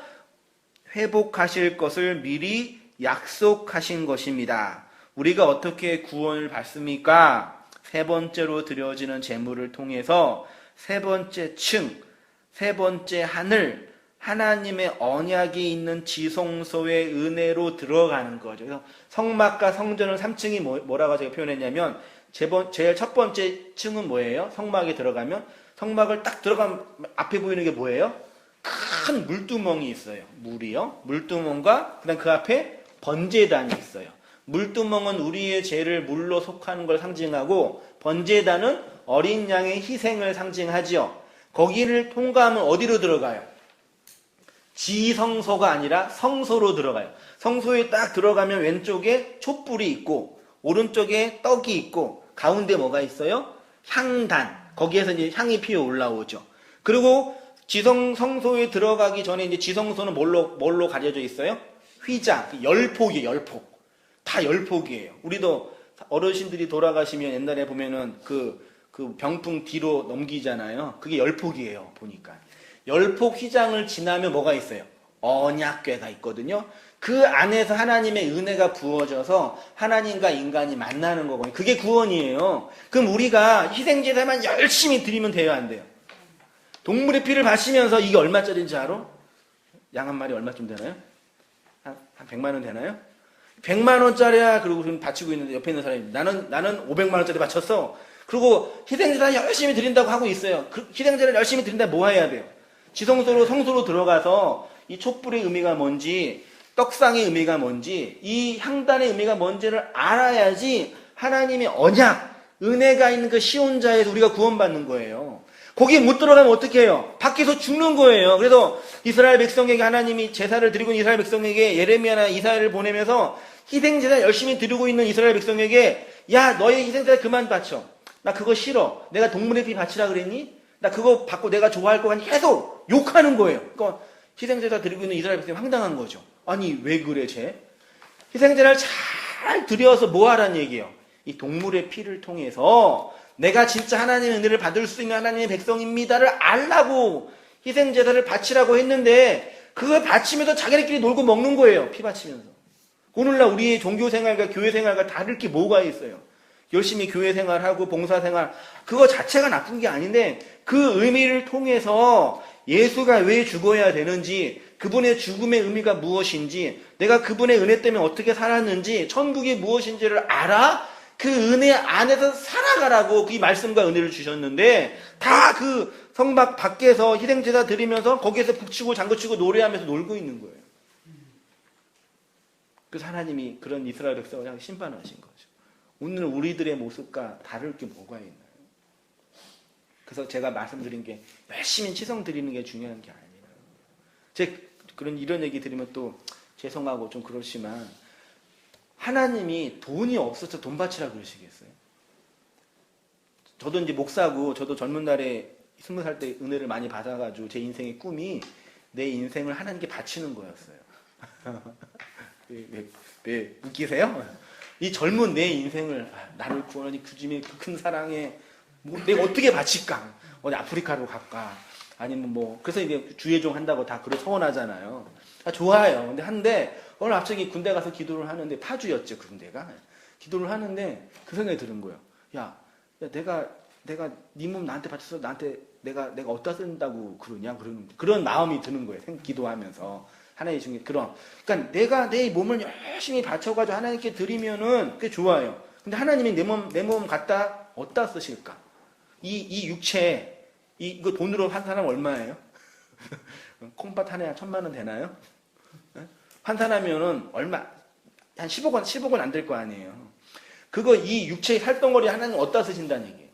회복하실 것을 미리 약속하신 것입니다. 우리가 어떻게 구원을 받습니까? 세 번째로 드려지는 제물을 통해서 세 번째 층, 세 번째 하늘, 하나님의 언약이 있는 지성소의 은혜로 들어가는 거죠. 그래서 성막과 성전을 3층이 뭐라고 제가 표현했냐면 제일 첫 번째 층은 뭐예요? 성막에 들어가면 성막을 딱 들어가면 앞에 보이는 게 뭐예요? 큰 물두멍이 있어요. 물이요. 물두멍과 그다음 그 앞에 번제단이 있어요. 물두멍은 우리의 죄를 물로 속하는 걸 상징하고 번제단은 어린 양의 희생을 상징하지요. 거기를 통과하면 어디로 들어가요? 지성소가 아니라 성소로 들어가요. 성소에 딱 들어가면 왼쪽에 촛불이 있고 오른쪽에 떡이 있고 가운데 뭐가 있어요? 향단. 거기에서 이제 향이 피어 올라오죠. 그리고 성소에 들어가기 전에 이제 지성소는 뭘로 가려져 있어요? 휘장, 열폭이에요, 열폭. 다 열폭이에요. 우리도 어르신들이 돌아가시면 옛날에 보면은 그 병풍 뒤로 넘기잖아요. 그게 열폭이에요, 보니까. 열폭 휘장을 지나면 뭐가 있어요? 언약궤가 있거든요. 그 안에서 하나님의 은혜가 부어져서 하나님과 인간이 만나는 거거든요. 그게 구원이에요. 그럼 우리가 희생제사만 열심히 드리면 돼요, 안 돼요? 동물의 피를 바치면서 이게 얼마짜리인지 알아? 양 한 마리 얼마쯤 되나요? 한 100만 원 되나요? 100만 원짜리야. 그리고 지금 바치고 있는데 옆에 있는 사람이 나는 500만 원짜리 바쳤어. 그리고 희생제사 열심히 드린다고 하고 있어요. 그 희생제를 열심히 드린다 뭐 해야 돼요? 지성소로 성소로 들어가서 이 촛불의 의미가 뭔지, 떡상의 의미가 뭔지, 이 향단의 의미가 뭔지를 알아야지 하나님의 언약, 은혜가 있는 그 시온자에서 우리가 구원받는 거예요. 거기에 못 들어가면 어떻게 해요? 밖에서 죽는 거예요. 그래서 이스라엘 백성에게 하나님이 제사를 드리고 있는 이스라엘 백성에게 예레미야나 이사야를 보내면서 희생제사 열심히 드리고 있는 이스라엘 백성에게 야, 너의 희생제사 그만 바쳐. 나 그거 싫어. 내가 동물의 피 바치라 그랬니? 나 그거 받고 내가 좋아할 거 아니? 계속 욕하는 거예요. 그러니까 희생제사 드리고 있는 이스라엘 백성이 황당한 거죠. 아니 왜 그래 쟤? 희생제사를 잘 드려서 뭐 하라는 얘기예요? 이 동물의 피를 통해서 내가 진짜 하나님의 은혜를 받을 수 있는 하나님의 백성입니다를 알라고 희생제사를 바치라고 했는데 그걸 바치면서 자기네끼리 놀고 먹는 거예요. 피 바치면서. 오늘날 우리의 종교생활과 교회생활과 다를 게 뭐가 있어요? 열심히 교회 생활하고 봉사 생활, 그거 자체가 나쁜 게 아닌데 그 의미를 통해서 예수가 왜 죽어야 되는지, 그분의 죽음의 의미가 무엇인지, 내가 그분의 은혜 때문에 어떻게 살았는지, 천국이 무엇인지를 알아? 그 은혜 안에서 살아가라고 이 말씀과 은혜를 주셨는데, 다 그 성막 밖에서 희생제사 드리면서 거기에서 북치고 장구치고 노래하면서 놀고 있는 거예요. 그래서 하나님이 그런 이스라엘 백성을 향해 심판하신 거죠. 오늘 우리들의 모습과 다를 게 뭐가 있나요? 그래서 제가 말씀드린 게 열심히 치성 드리는 게 중요한 게 아니에요. 이런 얘기 들으면 또 죄송하고 좀 그렇지만, 하나님이 돈이 없어서 돈 바치라 그러시겠어요? 저도 이제 목사고, 저도 젊은 날에 20살 때 은혜를 많이 받아가지고 제 인생의 꿈이 내 인생을 하나님께 바치는 거였어요. 왜 웃기세요? 이 젊은 내 인생을, 나를 구원하니 그 주님의 그 큰 사랑에 내가 어떻게 바칠까? 어디 아프리카로 갈까? 아니면 그래서 이게 주예종 한다고 다 그래 서원하잖아요. 좋아요. 근데 한데, 오늘 갑자기 군대 가서 기도를 하는데, 파주였죠, 그 군대가. 기도를 하는데, 그 생각이 드는 거예요. 야, 내가 네 몸 나한테 바쳐서 내가 어디다 쓴다고 그러냐? 그런 마음이 드는 거예요. 기도하면서. 하나님 중에 그러니까 내가 내 몸을 열심히 바쳐가지고 하나님께 드리면은 그게 좋아요. 근데 하나님이 내 몸 갖다 어디다 쓰실까? 이 육체, 이거 돈으로 한 사람 얼마예요? 콩팥 하나에 1,000만 원 되나요? 환산하면은 얼마? 한 10억 원 안 될 거 아니에요. 이 육체의 살덩어리 하나님 어디다 쓰신다는 얘기예요.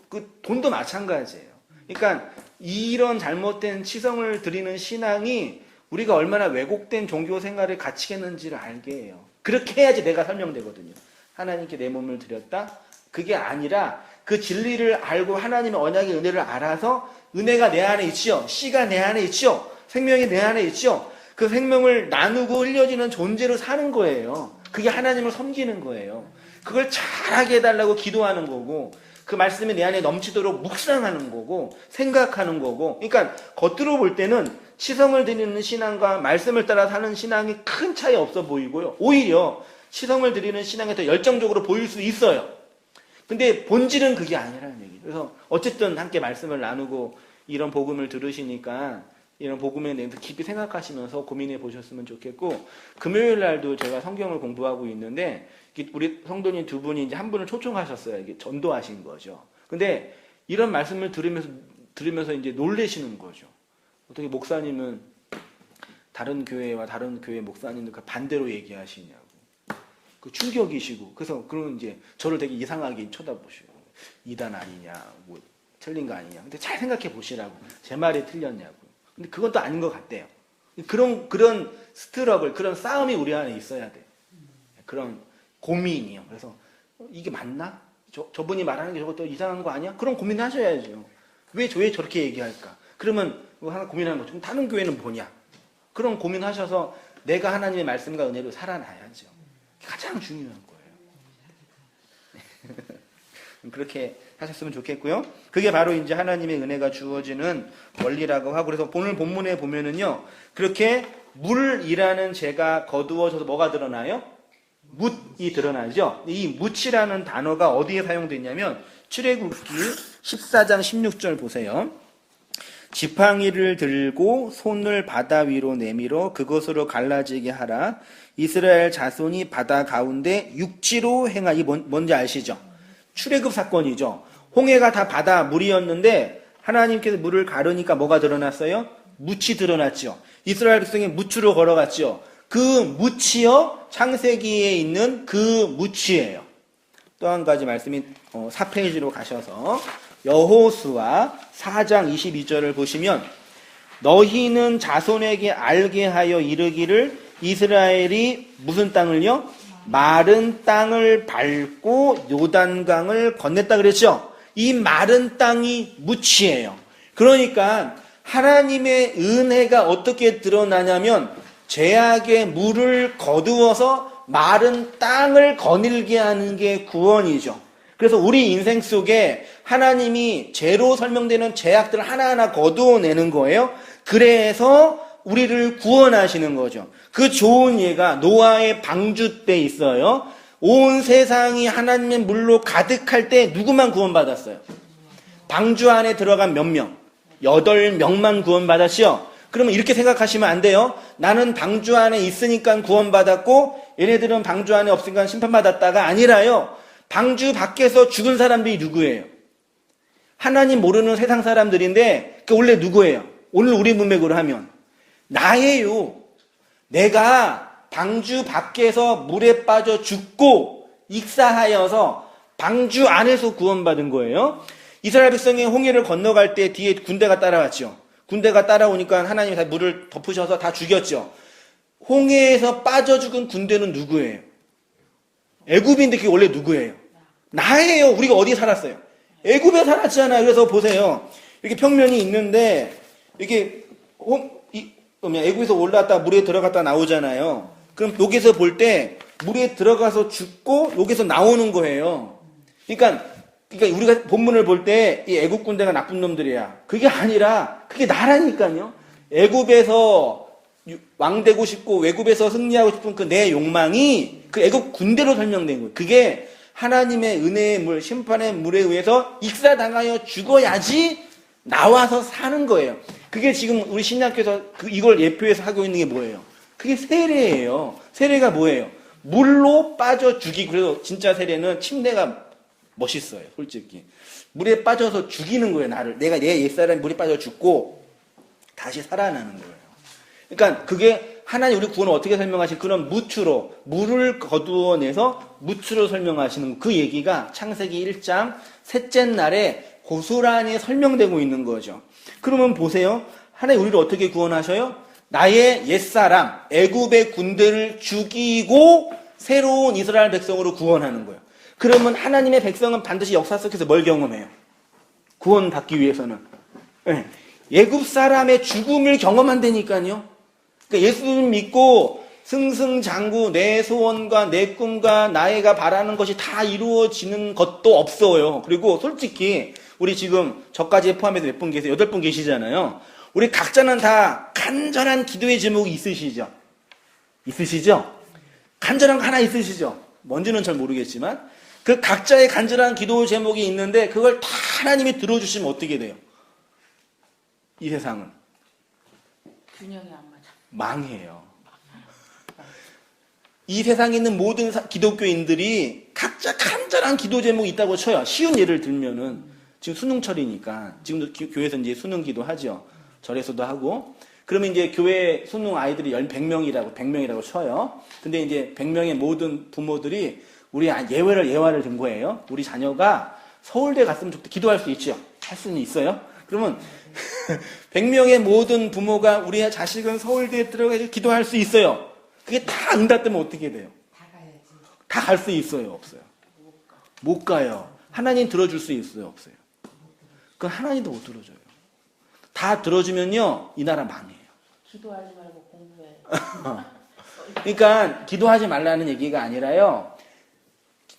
그 돈도 마찬가지예요. 그러니까 이런 잘못된 치성을 드리는 신앙이 우리가 얼마나 왜곡된 종교 생활을 갖추겠는지를 알게 해요. 그렇게 해야지 내가 설명되거든요. 하나님께 내 몸을 드렸다? 그게 아니라 그 진리를 알고 하나님의 언약의 은혜를 알아서 은혜가 내 안에 있지요. 씨가 내 안에 있지요. 생명이 내 안에 있지요. 그 생명을 나누고 흘려지는 존재로 사는 거예요. 그게 하나님을 섬기는 거예요. 그걸 잘하게 해달라고 기도하는 거고, 그 말씀이 내 안에 넘치도록 묵상하는 거고, 생각하는 거고. 그러니까 겉으로 볼 때는 치성을 드리는 신앙과 말씀을 따라 사는 신앙이 큰 차이 없어 보이고요. 오히려 치성을 드리는 신앙이 더 열정적으로 보일 수 있어요. 근데 본질은 그게 아니라는 얘기예요. 그래서 어쨌든 함께 말씀을 나누고 이런 복음을 들으시니까 이런 복음에 대해서 깊이 생각하시면서 고민해 보셨으면 좋겠고, 금요일 날도 제가 성경을 공부하고 있는데 우리 성도님 두 분이 이제 한 분을 초청하셨어요. 이게 전도하신 거죠. 근데 이런 말씀을 들으면서 이제 놀라시는 거죠. 어떻게 목사님은 다른 교회와 다른 교회 목사님들과 반대로 얘기하시냐고. 그 충격이시고, 그래서 그러면 이제 저를 되게 이상하게 쳐다보시고, 이단 아니냐, 틀린 거 아니냐. 근데 잘 생각해 보시라고. 제 말이 틀렸냐고. 근데 그건 또 아닌 것 같대요. 그런 스트러글, 그런 싸움이 우리 안에 있어야 돼. 그런 고민이요. 그래서 이게 맞나? 저분이 말하는 게 저것도 이상한 거 아니야? 그런 고민하셔야죠. 왜 저렇게 얘기할까? 그러면 하나 고민하는 거죠. 그럼 다른 교회는 뭐냐? 그런 고민하셔서 내가 하나님의 말씀과 은혜로 살아나야죠. 가장 중요한 거예요. 그렇게 하셨으면 좋겠고요. 그게 바로 이제 하나님의 은혜가 주어지는 원리라고 하고, 그래서 오늘 본문에 보면은요, 그렇게 물이라는 죄가 거두어져서 뭐가 드러나요? 묻이 드러나죠. 이 묻이라는 단어가 어디에 사용됐냐면 출애굽기 14장 16절 보세요. 지팡이를 들고 손을 바다 위로 내밀어 그것으로 갈라지게 하라. 이스라엘 자손이 바다 가운데 육지로 행하니, 뭔지 아시죠? 출애굽 사건이죠. 홍해가 다 바다 물이었는데 하나님께서 물을 가르니까 뭐가 드러났어요? 묻이 드러났죠. 이스라엘 백성이 묻으로 걸어갔죠. 그 묻이요, 창세기에 있는 그 묻이예요. 또 한 가지 말씀이 4페이지로 가셔서 여호수아 4장 22절을 보시면, 너희는 자손에게 알게 하여 이르기를 이스라엘이 무슨 땅을요? 마른 땅을 밟고 요단강을 건넸다 그랬죠. 이 마른 땅이 묻이에요. 그러니까 하나님의 은혜가 어떻게 드러나냐면 죄악의 물을 거두어서 마른 땅을 거닐게 하는 게 구원이죠. 그래서 우리 인생 속에 하나님이 죄로 설명되는 죄악들을 하나하나 거두어내는 거예요. 그래서 우리를 구원하시는 거죠. 그 좋은 예가 노아의 방주 때 있어요. 온 세상이 하나님의 물로 가득할 때 누구만 구원받았어요? 방주 안에 들어간 몇 명? 8명만 구원받았죠? 그러면 이렇게 생각하시면 안 돼요. 나는 방주 안에 있으니까 구원받았고 얘네들은 방주 안에 없으니까 심판받았다가 아니라요. 방주 밖에서 죽은 사람들이 누구예요? 하나님 모르는 세상 사람들인데 그 원래 누구예요? 오늘 우리 문맥으로 하면 나예요. 내가 방주 밖에서 물에 빠져 죽고 익사하여서 방주 안에서 구원받은 거예요. 이스라엘 백성이 홍해를 건너갈 때 뒤에 군대가 따라왔죠. 군대가 따라오니까 하나님이 다 물을 덮으셔서 다 죽였죠. 홍해에서 빠져 죽은 군대는 누구예요? 애굽인데 그게 원래 누구예요? 나예요. 우리가 어디 살았어요? 애굽에 살았잖아요. 그래서 보세요. 이렇게 평면이 있는데 이렇게 애굽에서 올라왔다 물에 들어갔다 나오잖아요. 그럼 여기서 볼 때 물에 들어가서 죽고 여기서 나오는 거예요. 그러니까 우리가 본문을 볼 때 이 애굽 군대가 나쁜 놈들이야. 그게 아니라 그게 나라니까요. 애굽에서 왕 되고 싶고 외굽에서 승리하고 싶은 그 내 욕망이 그 애굽 군대로 설명된 거예요. 그게 하나님의 은혜의 물, 심판의 물에 의해서 익사당하여 죽어야지 나와서 사는 거예요. 그게 지금 우리 신약교에서 이걸 예표해서 하고 있는 게 뭐예요? 그게 세례예요. 세례가 뭐예요? 물로 빠져 죽이고, 그래서 진짜 세례는 침례가 멋있어요, 솔직히. 물에 빠져서 죽이는 거예요, 나를. 내가 내 옛사람이 물에 빠져 죽고 다시 살아나는 거예요. 그러니까 그게 하나님 우리 구원을 어떻게 설명하신 그런 무추로, 물을 거두어내서 무추로 설명하시는 그 얘기가 창세기 1장 셋째 날에 고스란히 설명되고 있는 거죠. 그러면 보세요. 하나님 우리를 어떻게 구원하셔요? 나의 옛사람, 애굽의 군대를 죽이고 새로운 이스라엘 백성으로 구원하는 거예요. 그러면 하나님의 백성은 반드시 역사 속에서 뭘 경험해요? 구원받기 위해서는. 네. 애굽 사람의 죽음을 경험한다니까요. 그러니까 예수님 믿고 승승장구 내 소원과 내 꿈과 나이가 바라는 것이 다 이루어지는 것도 없어요. 그리고 솔직히 우리 지금 저까지 포함해서 몇 분 계세요? 8분 계시잖아요. 우리 각자는 다 간절한 기도의 제목이 있으시죠? 있으시죠? 간절한 거 하나 있으시죠? 뭔지는 잘 모르겠지만 그 각자의 간절한 기도 제목이 있는데 그걸 다 하나님이 들어주시면 어떻게 돼요? 이 세상은 균형이 안 맞아. 망해요. 이 세상에 있는 모든 기독교인들이 각자 간절한 기도 제목이 있다고 쳐요. 쉬운 예를 들면은 지금 수능철이니까 지금도 교회에서 이제 수능 기도하죠. 절에서도 하고. 그러면 이제 교회 수능 아이들이 100명이라고 쳐요. 근데 이제 100명의 모든 부모들이 우리 예화를 든 거예요. 우리 자녀가 서울대 갔으면 좋겠다. 기도할 수 있죠. 할 수는 있어요. 그러면 100명의 모든 부모가 우리 자식은 서울대에 들어가서 기도할 수 있어요. 그게 다 응답되면 어떻게 돼요? 다 가야지. 다 갈 수 있어요? 없어요? 못 가요. 하나님 들어줄 수 있어요? 없어요? 그 하나님도 못 들어줘요. 다 들어주면요 이 나라 망해요. 기도하지 말고 공부해. 그러니까 기도하지 말라는 얘기가 아니라요.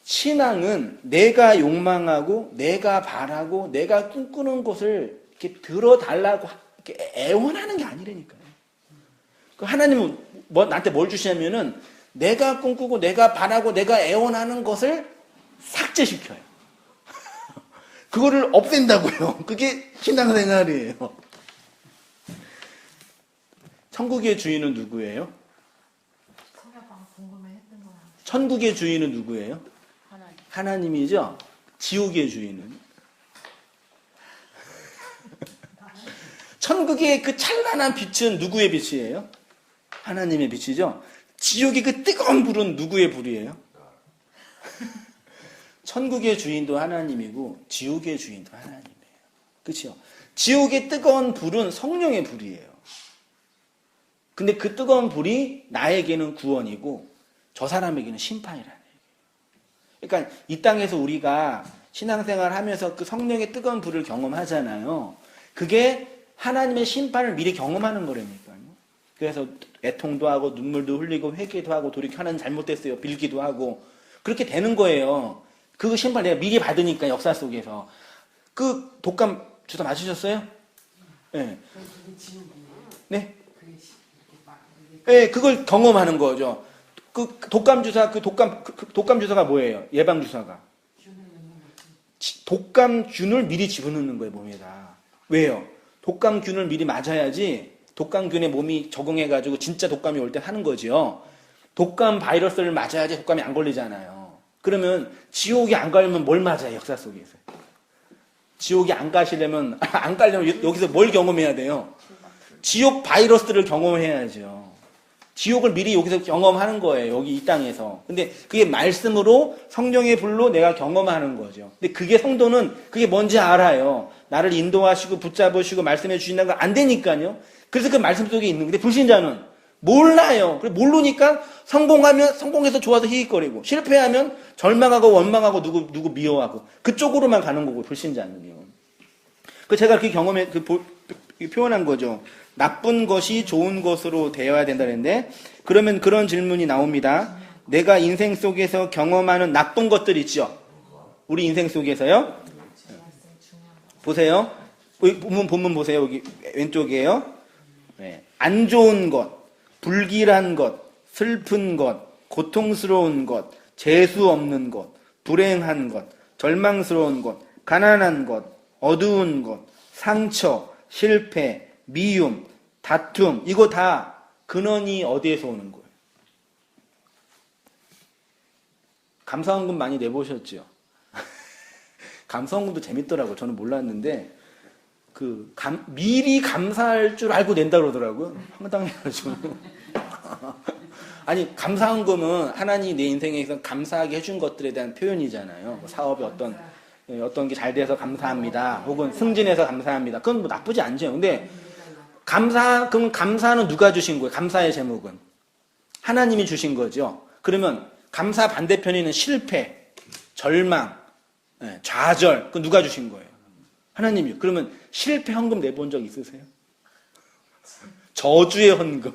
신앙은 내가 욕망하고 내가 바라고 내가 꿈꾸는 것을 이렇게 들어달라고 이렇게 애원하는 게 아니라니까요. 하나님은 나한테 뭘 주시냐면은 내가 꿈꾸고 내가 바라고 내가 애원하는 것을 삭제시켜요. 그거를 없앤다고요. 그게 신앙생활이에요. 천국의 주인은 누구예요? 천국의 주인은 누구예요? 하나님이죠. 지옥의 주인은? 천국의 그 찬란한 빛은 누구의 빛이에요? 하나님의 빛이죠. 지옥의 그 뜨거운 불은 누구의 불이에요? 천국의 주인도 하나님이고 지옥의 주인도 하나님이에요. 그렇죠? 지옥의 뜨거운 불은 성령의 불이에요. 근데 그 뜨거운 불이 나에게는 구원이고 저 사람에게는 심판이라는 얘기예요. 그러니까 이 땅에서 우리가 신앙생활 하면서 그 성령의 뜨거운 불을 경험하잖아요. 그게 하나님의 심판을 미리 경험하는 거라니까요. 그래서 애통도 하고 눈물도 흘리고 회개도 하고 돌이켜 하나님 잘못됐어요. 빌기도 하고 그렇게 되는 거예요. 그 심판 내가 미리 받으니까 역사 속에서. 그 독감 주사 맞으셨어요? 네. 네? 네, 그걸 경험하는 거죠. 그 독감 주사, 독감 주사가 뭐예요? 예방 주사가. 독감균을 미리 집어넣는 거예요, 몸에다. 왜요? 독감균을 미리 맞아야지 독감균에 몸이 적응해가지고 진짜 독감이 올 때 하는 거지요. 독감 바이러스를 맞아야지 독감이 안 걸리잖아요. 그러면 지옥이 안 가려면 뭘 맞아요, 역사 속에서? 지옥이 안 가시려면, 안 가려면 여기서 뭘 경험해야 돼요? 지옥 바이러스를 경험해야죠. 지옥을 미리 여기서 경험하는 거예요. 여기 이 땅에서. 근데 그게 말씀으로 성령의 불로 내가 경험하는 거죠. 근데 그게 성도는 그게 뭔지 알아요. 나를 인도하시고 붙잡으시고 말씀해 주신다는 거 안 되니까요. 그래서 그 말씀 속에 있는 건데 불신자는 몰라요. 그래 모르니까 성공해서 좋아서 히익거리고 실패하면 절망하고 원망하고 누구 미워하고 그쪽으로만 가는 거고 불신자는요. 그 제가 그 경험에 표현한 거죠. 나쁜 것이 좋은 것으로 되어야 된다는데 그러면 그런 질문이 나옵니다. 내가 인생 속에서 경험하는 나쁜 것들 있죠. 우리 인생 속에서요. 보세요. 본문 보세요. 여기 왼쪽이에요. 네. 안 좋은 것, 불길한 것, 슬픈 것, 고통스러운 것, 재수 없는 것, 불행한 것, 절망스러운 것, 가난한 것, 어두운 것, 상처, 실패, 미움, 다툼, 이거 다 근원이 어디에서 오는 거예요? 감사원금 많이 내보셨죠? 감사원금도 재밌더라고요. 저는 몰랐는데 미리 감사할 줄 알고 낸다 그러더라고요. 황당해가지고. 아니 감사원금은 하나님이 내 인생에서 감사하게 해준 것들에 대한 표현이잖아요. 뭐 사업이 어떤 게 잘 돼서 감사합니다. 혹은 승진해서 감사합니다. 그건 뭐 나쁘지 않죠. 근데 그럼 감사는 누가 주신 거예요? 감사의 제목은 하나님이 주신 거죠. 그러면 감사 반대편에 있는 실패, 절망, 좌절, 그건 누가 주신 거예요? 하나님이요. 그러면 실패 헌금 내본 적 있으세요? 저주의 헌금.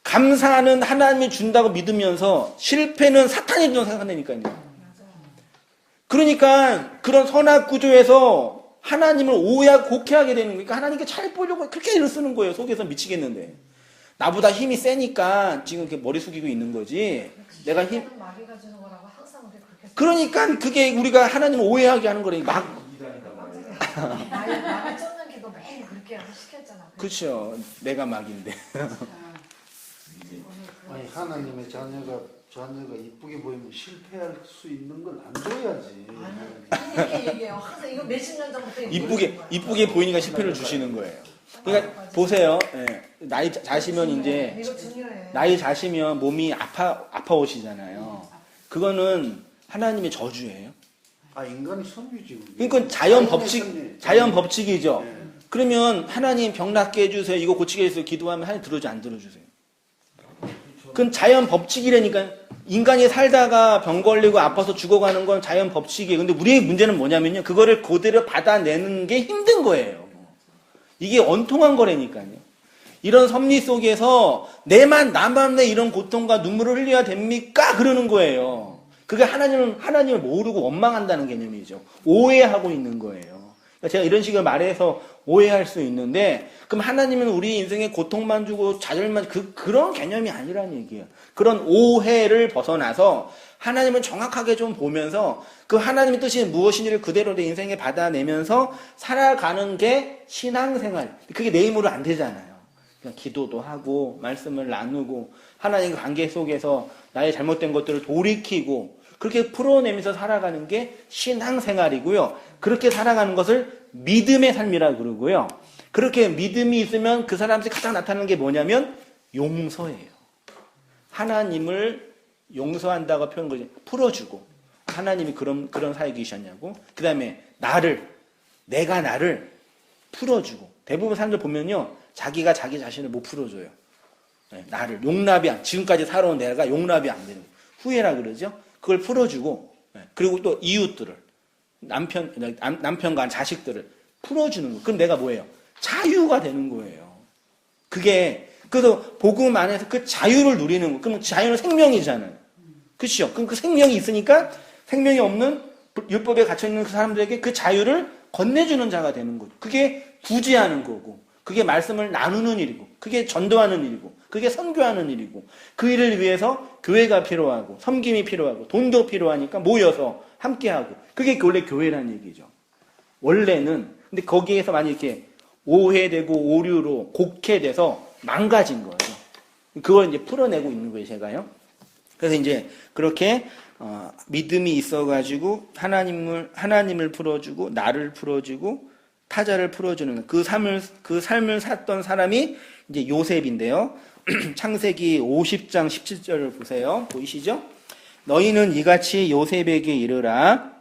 감사는 하나님이 준다고 믿으면서 실패는 사탄이 준다고 생각한다니까요. 그러니까 그런 선악 구조에서 하나님을 오해하고 곡해하게 되는 거니까 하나님께 잘 보려고 그렇게 애를 쓰는 거예요. 속에서 미치겠는데. 나보다 힘이 세니까 지금 이렇게 머리 숙이고 있는 거지. 내가 마귀가 주는 거라고 항상 우리 그렇게. 그러니까 그게 우리가 하나님을 오해하게 하는 거라니까. 마귀 쫓는 기도 매일 그렇게 시켰잖아. 그렇죠. 내가 막인데. 아니 하나님의 자녀가 이쁘게 보이면 실패할 수 있는 걸 안 줘야지. 이렇게 얘기해요. 항상 이거 몇십 년 전부터 이쁘게 보이니까 실패를 주시는 거예요. 그러니까 보세요. 나이 자시면 이제 이거 중요해. 나이 자시면 몸이 아파오시잖아요. 그거는 하나님의 저주예요. 인간이 선유지. 그러니까 자연 법칙이죠. 그러면 하나님 병 낫게 해주세요. 이거 고치게 해주세요. 기도하면 하나님 들어주지 안 들어주세요. 그건 자연 법칙이라니까. 인간이 살다가 병 걸리고 아파서 죽어가는 건 자연 법칙이에요. 근데 우리의 문제는 뭐냐면요. 그거를 그대로 받아내는 게 힘든 거예요. 이게 원통한 거라니까요. 이런 섭리 속에서 나만 내 이런 고통과 눈물을 흘려야 됩니까? 그러는 거예요. 그게 하나님을 모르고 원망한다는 개념이죠. 오해하고 있는 거예요. 그러니까 제가 이런 식으로 말해서 오해할 수 있는데, 그럼 하나님은 우리 인생에 고통만 주고 좌절만, 그런 개념이 아니라는 얘기예요. 그런 오해를 벗어나서 하나님을 정확하게 좀 보면서 그 하나님의 뜻이 무엇인지를 그대로 내 인생에 받아내면서 살아가는 게 신앙생활. 그게 내 힘으로 안 되잖아요. 그냥 기도도 하고 말씀을 나누고 하나님과 관계 속에서 나의 잘못된 것들을 돌이키고 그렇게 풀어내면서 살아가는 게 신앙생활이고요. 그렇게 살아가는 것을 믿음의 삶이라고 그러고요. 그렇게 믿음이 있으면 그 사람한테 가장 나타나는 게 뭐냐면 용서예요. 하나님을 용서한다고 표현 거지. 풀어주고. 하나님이 그런 사역이셨냐고. 그 다음에 내가 나를 풀어주고. 대부분 사람들 보면요. 자기가 자기 자신을 못 풀어줘요. 나를 지금까지 살아온 내가 용납이 안 되는 거예요. 후회라 그러죠. 그걸 풀어주고. 그리고 또 이웃들을 남편과 자식들을 풀어주는 거예요. 그럼 내가 뭐예요? 자유가 되는 거예요. 그래서 복음 안에서 그 자유를 누리는 거예요. 그럼 자유는 생명이잖아요. 그렇죠? 그럼 그 생명이 있으니까 생명이 없는 율법에 갇혀있는 그 사람들에게 그 자유를 건네주는 자가 되는 거죠. 그게 구제하는 거고, 그게 말씀을 나누는 일이고, 그게 전도하는 일이고, 그게 선교하는 일이고 그 일을 위해서 교회가 필요하고 섬김이 필요하고 돈도 필요하니까 모여서 함께하고 그게 원래 교회란 얘기죠. 원래는. 근데 거기에서 많이 이렇게 오해되고 오류로 곡해돼서 망가진 거예요. 그걸 이제 풀어내고 있는 거예요, 제가요. 그래서 이제 그렇게 믿음이 있어가지고 하나님을 풀어주고 나를 풀어주고 타자를 풀어주는 그 삶을 샀던 사람이 이제 요셉인데요. 창세기 50장 17절을 보세요. 보이시죠? 너희는 이같이 요셉에게 이르라.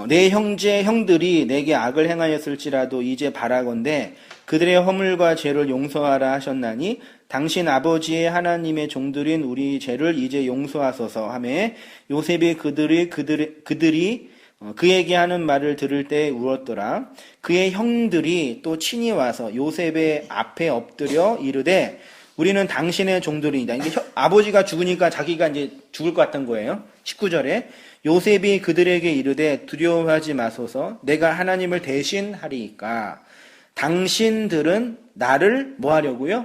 내 형들이 내게 악을 행하였을지라도 이제 바라건대 그들의 허물과 죄를 용서하라 하셨나니 당신 아버지의 하나님의 종들인 우리 죄를 이제 용서하소서 하매 요셉이 그들이 그에게 하는 말을 들을 때 울었더라. 그의 형들이 또 친히 와서 요셉의 앞에 엎드려 이르되 우리는 당신의 종들이다. 이게 아버지가 죽으니까 자기가 이제 죽을 것 같은 거예요. 19절에 요셉이 그들에게 이르되 두려워하지 마소서 내가 하나님을 대신하리이까 당신들은 나를 뭐 하려고요?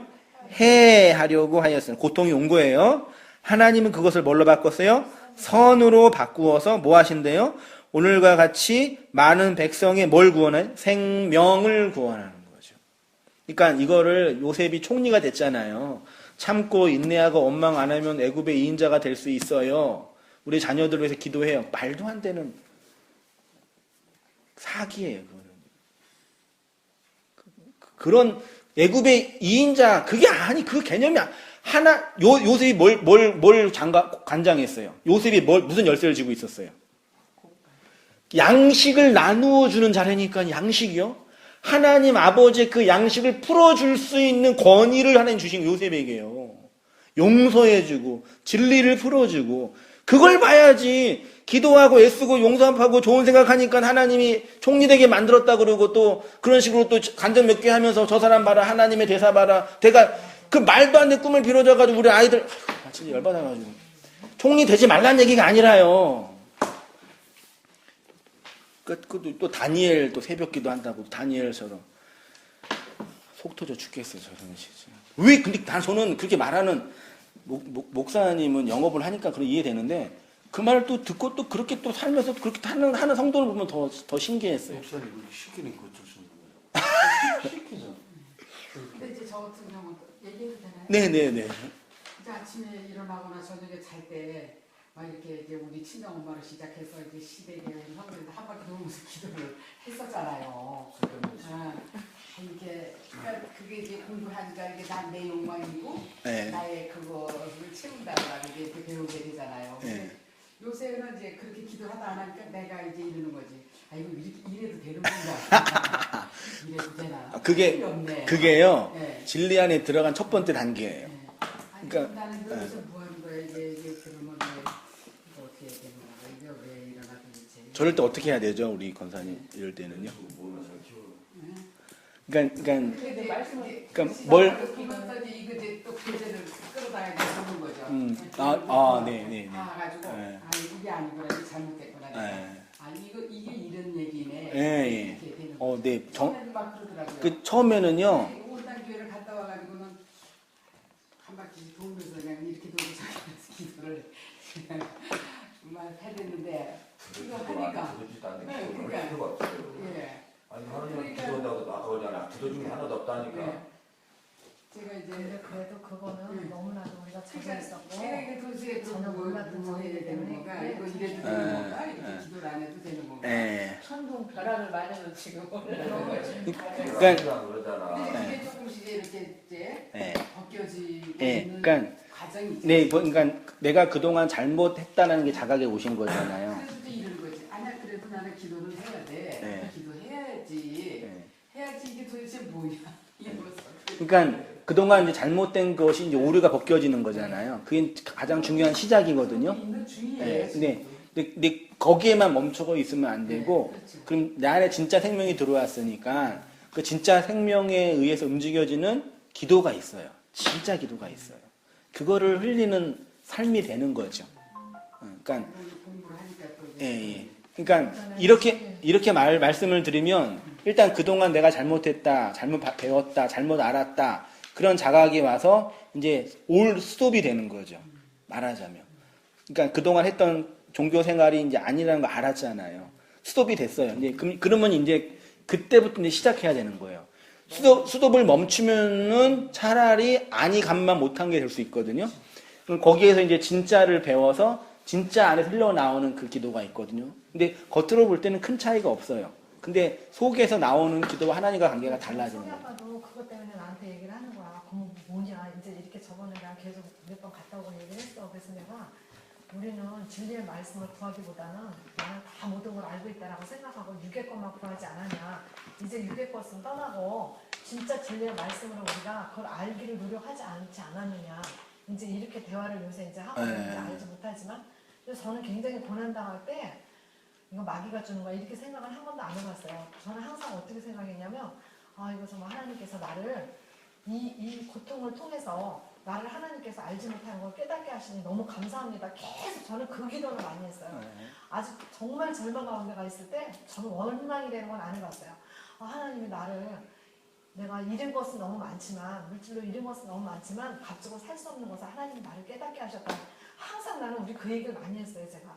해하려고 하였으니 고통이 온 거예요. 하나님은 그것을 뭘로 바꿨어요? 선으로 바꾸어서 뭐 하신대요? 오늘과 같이 많은 백성의 뭘 구원해? 생명을 구원하는 거죠. 그러니까 이거를 요셉이 총리가 됐잖아요. 참고 인내하고 원망 안 하면 애굽의 2인자가 될 수 있어요. 우리 자녀들 위해서 기도해요. 말도 안 되는 사기예요. 그런 애굽의 2인자 그게 아니 그 개념이 요셉이 뭘 관장했어요? 요셉이 무슨 열쇠를 쥐고 있었어요? 양식을 나누어 주는 자리니까 양식이요. 하나님 아버지의 그 양식을 풀어줄 수 있는 권위를 하나님 주신 요셉에게요. 용서해주고 진리를 풀어주고 그걸 봐야지. 기도하고 애쓰고 용서하고 좋은 생각하니까 하나님이 총리되게 만들었다 그러고 또 그런 식으로 또 간접 몇 개 하면서 저 사람 봐라 하나님의 대사 봐라 내가 그 말도 안 되는 꿈을 빌어줘가지고 우리 아이들 진짜 열받아가지고 총리 되지 말란 얘기가 아니라요. 또 다니엘 또 새벽기도 한다고 다니엘처럼 속 터져 죽겠어요. 저런 진짜. 왜 근데 저는 그렇게 말하는 목사님은 영업을 하니까 그런 이해되는데 그 말을 또 듣고 또 그렇게 또 살면서 그렇게 하는 성도를 보면 더 신기했어요. 목사님 시키는 거 어쩔 수 없는 거예요. 시키죠. 근데 이제 저 같은 경우는 얘기해도 되나요? 네네네. 이제 아침에 일어나거나 저녁에 잘 때 막 이렇게 이제 우리 친정 엄마를 시작해서 이제 시댁에 형들한테 한 바퀴 돌면서 기도를 했었잖아요. 이게 그러니까 그게 이제 공부하니까 이게 난 내 욕망이고 네. 나의 그거를 채운다라는 게 이렇게 배우게 되잖아요. 네. 요새는 이제 그렇게 기도하다 안 하니까 내가 이제 이러는 거지. 아 이거 이래도 되는 건가? 이래도 되나? 그게 없네. 그게요. 네. 진리 안에 들어간 첫 번째 단계예요. 네. 아니, 그러니까, 나는 여기서 뭐 하는 거야? 이게 그러면 이거 어떻게 해야 되는 거야? 이게 왜 일어나서 이제? 저럴 때 어떻게 해야 되죠, 우리 권사님 이럴 때는요? 그러니까 뭘 그러면서 이제 이거 이제 또 교재를 끌어다가 보는 거죠. 네네. 가가지고 네. 아 이게 아니구나, 이게 잘못됐구나. 네. 아 이게 이런 얘기네. 예. 이렇게 되는 거죠. 네. 처음에는 막 그러더라고요. 그 처음에는요. 온당 교회를 갔다 와가지고는 한 바퀴 돌면서 그냥 이렇게 돌면서 기도를 그냥 정말 해댔는데 이거 하니까 네, 그러니까 예. 아니 하나님은 기도한다고 나가오잖아. 기도 중에 하나도 없다니까. 제가 이제 근데 그래도 그거는 너무나도 우리가 자주 했었고 내가 이게 도시에 전혀 몰랐던 뭐 해야 되는 점이기 건가? 때문에 이거 이래도 네. 되는 건가? 이렇게 기도를 안 해도 되는 건가? 예. 천둥 벼락을 맞으면 지금 그런 거지. 그러니까 그러잖아. 근데 그게 조금씩 이렇게 이제 예. 벗겨지고 예. 있는 그러니까 과정이 있죠. 네, 그러니까 내가 그동안 잘못했다는 게 자각에 오신 거잖아요. 그래서 이제 이런 거지. 아니야 그래도 나는 기도를 해야 돼. 네. 기도해야지. 예. 해야지 이게 도대체 뭐야? 이러면서. 그러니까 그동안 이제 잘못된 것이 이제 오류가 벗겨지는 거잖아요. 그게 가장 중요한 시작이거든요. 있는 중이에요. 네, 근데 거기에만 멈춰 있으면 안 되고, 그렇죠. 그럼 내 안에 진짜 생명이 들어왔으니까 그 진짜 생명에 의해서 움직여지는 기도가 있어요. 진짜 기도가 있어요. 그거를 흘리는 삶이 되는 거죠. 그러니까 공부를 하니까 또 예. 그러니까 이렇게 말씀을 드리면 일단 그동안 내가 잘못했다, 잘못 배웠다, 잘못 알았다 그런 자각이 와서 이제 올 스톱이 되는 거죠. 말하자면. 그러니까 그동안 했던 종교 생활이 이제 아니라는 거 알았잖아요. 스톱이 됐어요. 이제 그러면 이제 그때부터 이제 시작해야 되는 거예요. 스톱을 멈추면은 차라리 아니 감만 못한 게 될 수 있거든요. 그럼 거기에서 이제 진짜를 배워서 진짜 안에서 흘러나오는 그 기도가 있거든요. 근데 겉으로 볼 때는 큰 차이가 없어요. 근데 속에서 나오는 기도와 하나님과 관계가 달라지는 거예요. 아빠도 그것 때문에 나한테 얘기를 하는 거야. 그럼 뭐냐? 이제 이렇게 저번에 내가 계속 몇 번 갔다 오고 얘기를 했어. 그래서 내가 우리는 진리의 말씀을 구하기보다는 나는 다 모든 걸 알고 있다라고 생각하고 육의 것만 구하지 않았냐. 이제 육의 것은 떠나고 진짜 진리의 말씀으로 우리가 그걸 알기를 노력하지 않지 않았느냐. 이제 이렇게 대화를 요새 이제 하고 있는지 알지 못하지만 그래서 저는 굉장히 고난당할 때 이거 마귀가 주는 거야 이렇게 생각을 한 번도 안 해봤어요. 저는 항상 어떻게 생각했냐면 아 이거 정말 하나님께서 나를 이 고통을 통해서 나를 하나님께서 알지 못하는 걸 깨닫게 하시니 너무 감사합니다. 계속 저는 그 기도를 많이 했어요. 아직 정말 절망 가운데가 있을 때 저는 원망이 되는 건 안 해봤어요. 아, 하나님이 나를 내가 잃은 것은 너무 많지만 물질로 잃은 것은 너무 많지만 가지고 살 수 없는 것을 하나님이 나를 깨닫게 하셨다. 항상 나는 우리 그 얘기를 많이 했어요. 제가.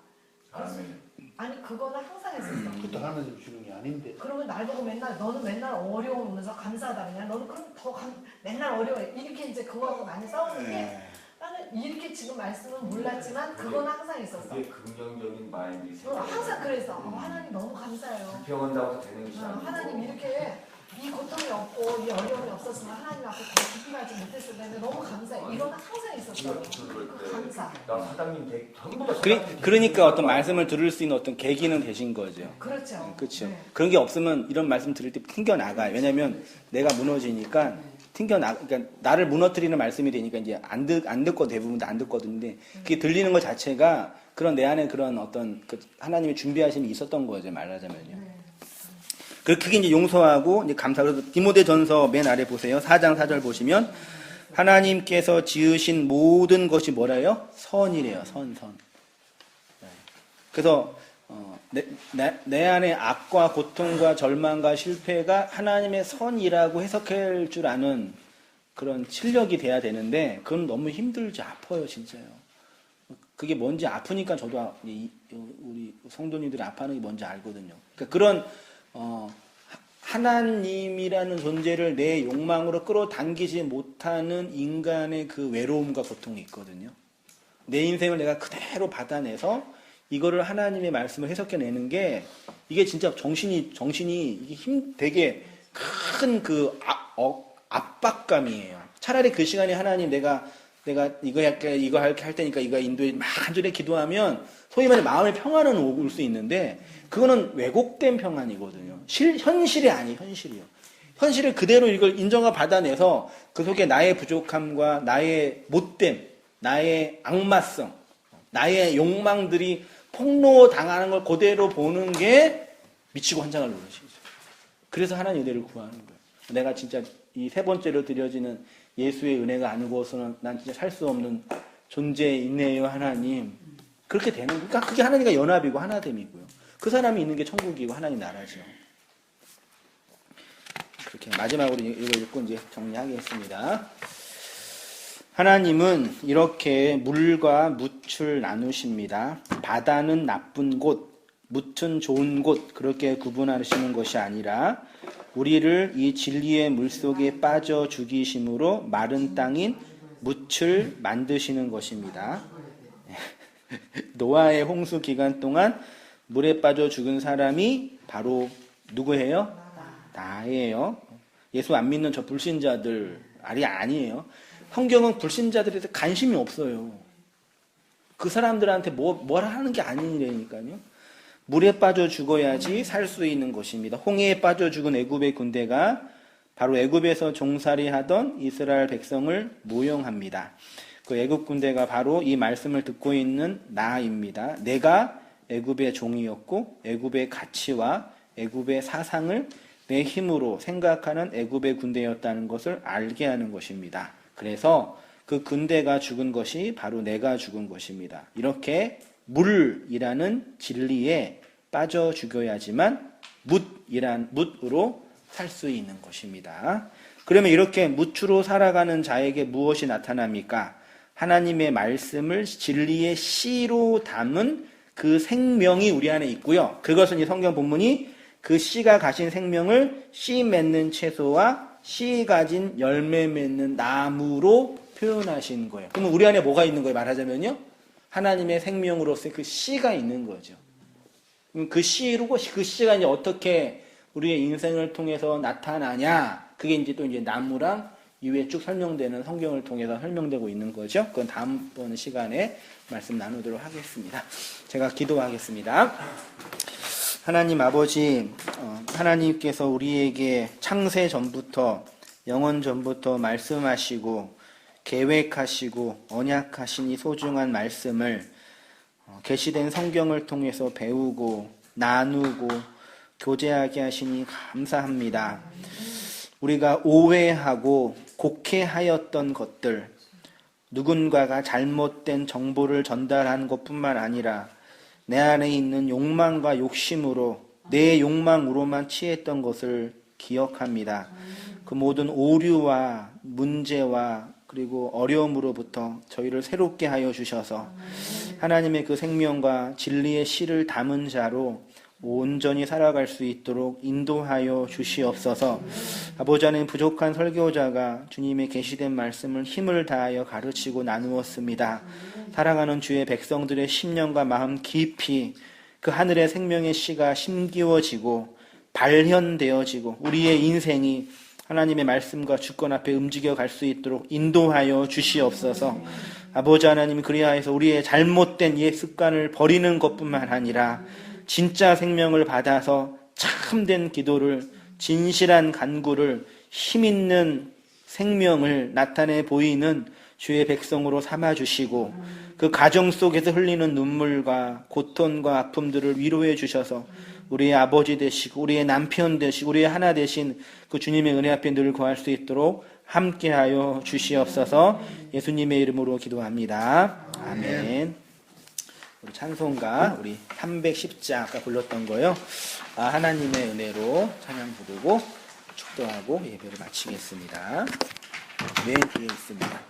아멘. 아니 그거는 항상 했었어. 그것도 하나님 주는 게 아닌데. 그러면 날 보고 맨날 너는 맨날 어려우면서 감사하다 그냥 너는 그럼 맨날 어려워해 이렇게 이제 그거하고 많이 싸웠는데 나는 이렇게 지금 말씀은 몰랐지만 그건 항상 있었어. 그게 긍정적인 마인드. 항상 그래서 하나님 너무 감사해요. 불평한다고 되는 것이 아니고. 하나님 이렇게 이 고통이 없고 이 어려움이 없었으면 하나님 앞에 더 깊이 가지 못했을 텐데 너무 감사해. 이건 항상 있었어. 그 감사. 나 사장님 전부 다 그러니까 어떤 말씀을 들을 수 있는 어떤 계기는 되신 거죠. 그렇죠. 그렇죠. 네. 그런 게 없으면 이런 말씀 들을 때 튕겨 나가요. 왜냐면 내가 무너지니까 그러니까 나를 무너뜨리는 말씀이 되니까 이제 안 듣고 대부분 다 안 듣거든요. 근데 그게 들리는 것 자체가 그런 내 안에 그런 어떤 그 하나님의 준비하심이 있었던 거죠. 말하자면요. 네. 그게 이제 용서하고 이제 감사하고 디모데전서 맨 아래 보세요. 4장 4절 보시면 하나님께서 지으신 모든 것이 뭐래요? 선이래요. 선. 네. 그래서 내 안에 악과 고통과 절망과 실패가 하나님의 선이라고 해석할 줄 아는 그런 실력이 돼야 되는데 그건 너무 힘들지 아파요 진짜요. 그게 뭔지 아프니까 저도 우리 성도님들이 아파하는 게 뭔지 알거든요. 그러니까 그런 하나님이라는 존재를 내 욕망으로 끌어당기지 못하는 인간의 그 외로움과 고통이 있거든요. 내 인생을 내가 그대로 받아내서 이거를 하나님의 말씀을 해석해내는 게 이게 진짜 정신이 이게 되게 큰 그 압박감이에요. 차라리 그 시간에 하나님 내가 이거 할 테니까 이거 인도에 막 한 줄에 기도하면 소위 말해 마음의 평안은 올 수 있는데 그거는 왜곡된 평안이거든요. 현실이 아니에요. 현실을 그대로 이걸 인정하고 받아내서 그 속에 나의 부족함과 나의 못됨, 나의 악마성, 나의 욕망들이 폭로당하는 걸 그대로 보는 게 미치고 환장을 노릇이죠. 그래서 하나님 은혜를 구하는 거예요. 내가 진짜 이 세 번째로 드려지는 예수의 은혜가 아니고서는 난 진짜 살 수 없는 존재에 있네요, 하나님. 그렇게 되는 거예요. 그러니까 그게 하나님과 연합이고 하나됨이고요. 그 사람이 있는 게 천국이고 하나님 나라죠. 그렇게 마지막으로 이거 읽고 이제 정리하겠습니다. 하나님은 이렇게 물과 묻을 나누십니다. 바다는 나쁜 곳, 묻은 좋은 곳 그렇게 구분하시는 것이 아니라 우리를 이 진리의 물속에 빠져 죽이심으로 마른 땅인 묻을 만드시는 것입니다. 노아의 홍수 기간 동안 물에 빠져 죽은 사람이 바로 누구예요? 나예요. 예수 안 믿는 저 불신자들 아니에요. 성경은 불신자들에 대해서 관심이 없어요. 그 사람들한테 뭐라 하는 게 아니라니까요. 물에 빠져 죽어야지 살 수 있는 것입니다. 홍해에 빠져 죽은 애굽의 군대가 바로 애굽에서 종살이 하던 이스라엘 백성을 모용합니다. 그 애굽 군대가 바로 이 말씀을 듣고 있는 나입니다. 내가 애굽의 종이었고 애굽의 가치와 애굽의 사상을 내 힘으로 생각하는 애굽의 군대였다는 것을 알게 하는 것입니다. 그래서 그 군대가 죽은 것이 바로 내가 죽은 것입니다. 이렇게 물이라는 진리에 빠져 죽여야지만 묻으로 살 수 있는 것입니다. 그러면 이렇게 무추로 살아가는 자에게 무엇이 나타납니까? 하나님의 말씀을 진리의 씨로 담은 그 생명이 우리 안에 있고요. 그것은 이 성경 본문이 그 씨가 가진 생명을 씨 맺는 채소와 씨 가진 열매 맺는 나무로 표현하신 거예요. 그러면 우리 안에 뭐가 있는 거예요? 말하자면요. 하나님의 생명으로서의 그 씨가 있는 거죠. 그 씨로 그 씨가 이제 어떻게 우리의 인생을 통해서 나타나냐? 그게 이제 또 이제 나무랑 이후에 쭉 설명되는 성경을 통해서 설명되고 있는 거죠. 그건 다음번 시간에 말씀 나누도록 하겠습니다. 제가 기도하겠습니다. 하나님 아버지, 하나님께서 우리에게 창세 전부터 영원 전부터 말씀하시고 계획하시고 언약하신 이 소중한 말씀을 계시된 성경을 통해서 배우고 나누고 교제하게 하시니 감사합니다. 우리가 오해하고 곡해하였던 것들, 누군가가 잘못된 정보를 전달한 것뿐만 아니라 내 안에 있는 욕망과 욕심으로 내 욕망으로만 취했던 것을 기억합니다. 그 모든 오류와 문제와 그리고 어려움으로부터 저희를 새롭게 하여 주셔서 하나님의 그 생명과 진리의 씨를 담은 자로 온전히 살아갈 수 있도록 인도하여 주시옵소서. 아버지 하나님, 부족한 설교자가 주님의 계시된 말씀을 힘을 다하여 가르치고 나누었습니다. 사랑하는 주의 백성들의 심령과 마음 깊이 그 하늘의 생명의 씨가 심기워지고 발현되어지고 우리의 인생이 하나님의 말씀과 주권 앞에 움직여 갈 수 있도록 인도하여 주시옵소서. 아버지 하나님, 그리하여서 우리의 잘못된 옛 습관을 버리는 것뿐만 아니라 진짜 생명을 받아서 참된 기도를, 진실한 간구를, 힘있는 생명을 나타내 보이는 주의 백성으로 삼아주시고 그 가정 속에서 흘리는 눈물과 고통과 아픔들을 위로해 주셔서 우리의 아버지 되시고 우리의 남편 되시고 우리의 하나 되신 그 주님의 은혜 앞에 늘 거할 수 있도록 함께하여 주시옵소서. 예수님의 이름으로 기도합니다. 아멘. 우리 찬송가 우리 310자 아까 불렀던 거요. 하나님의 은혜로 찬양 부르고 축도하고 예배를 마치겠습니다. 맨 뒤에 있습니다.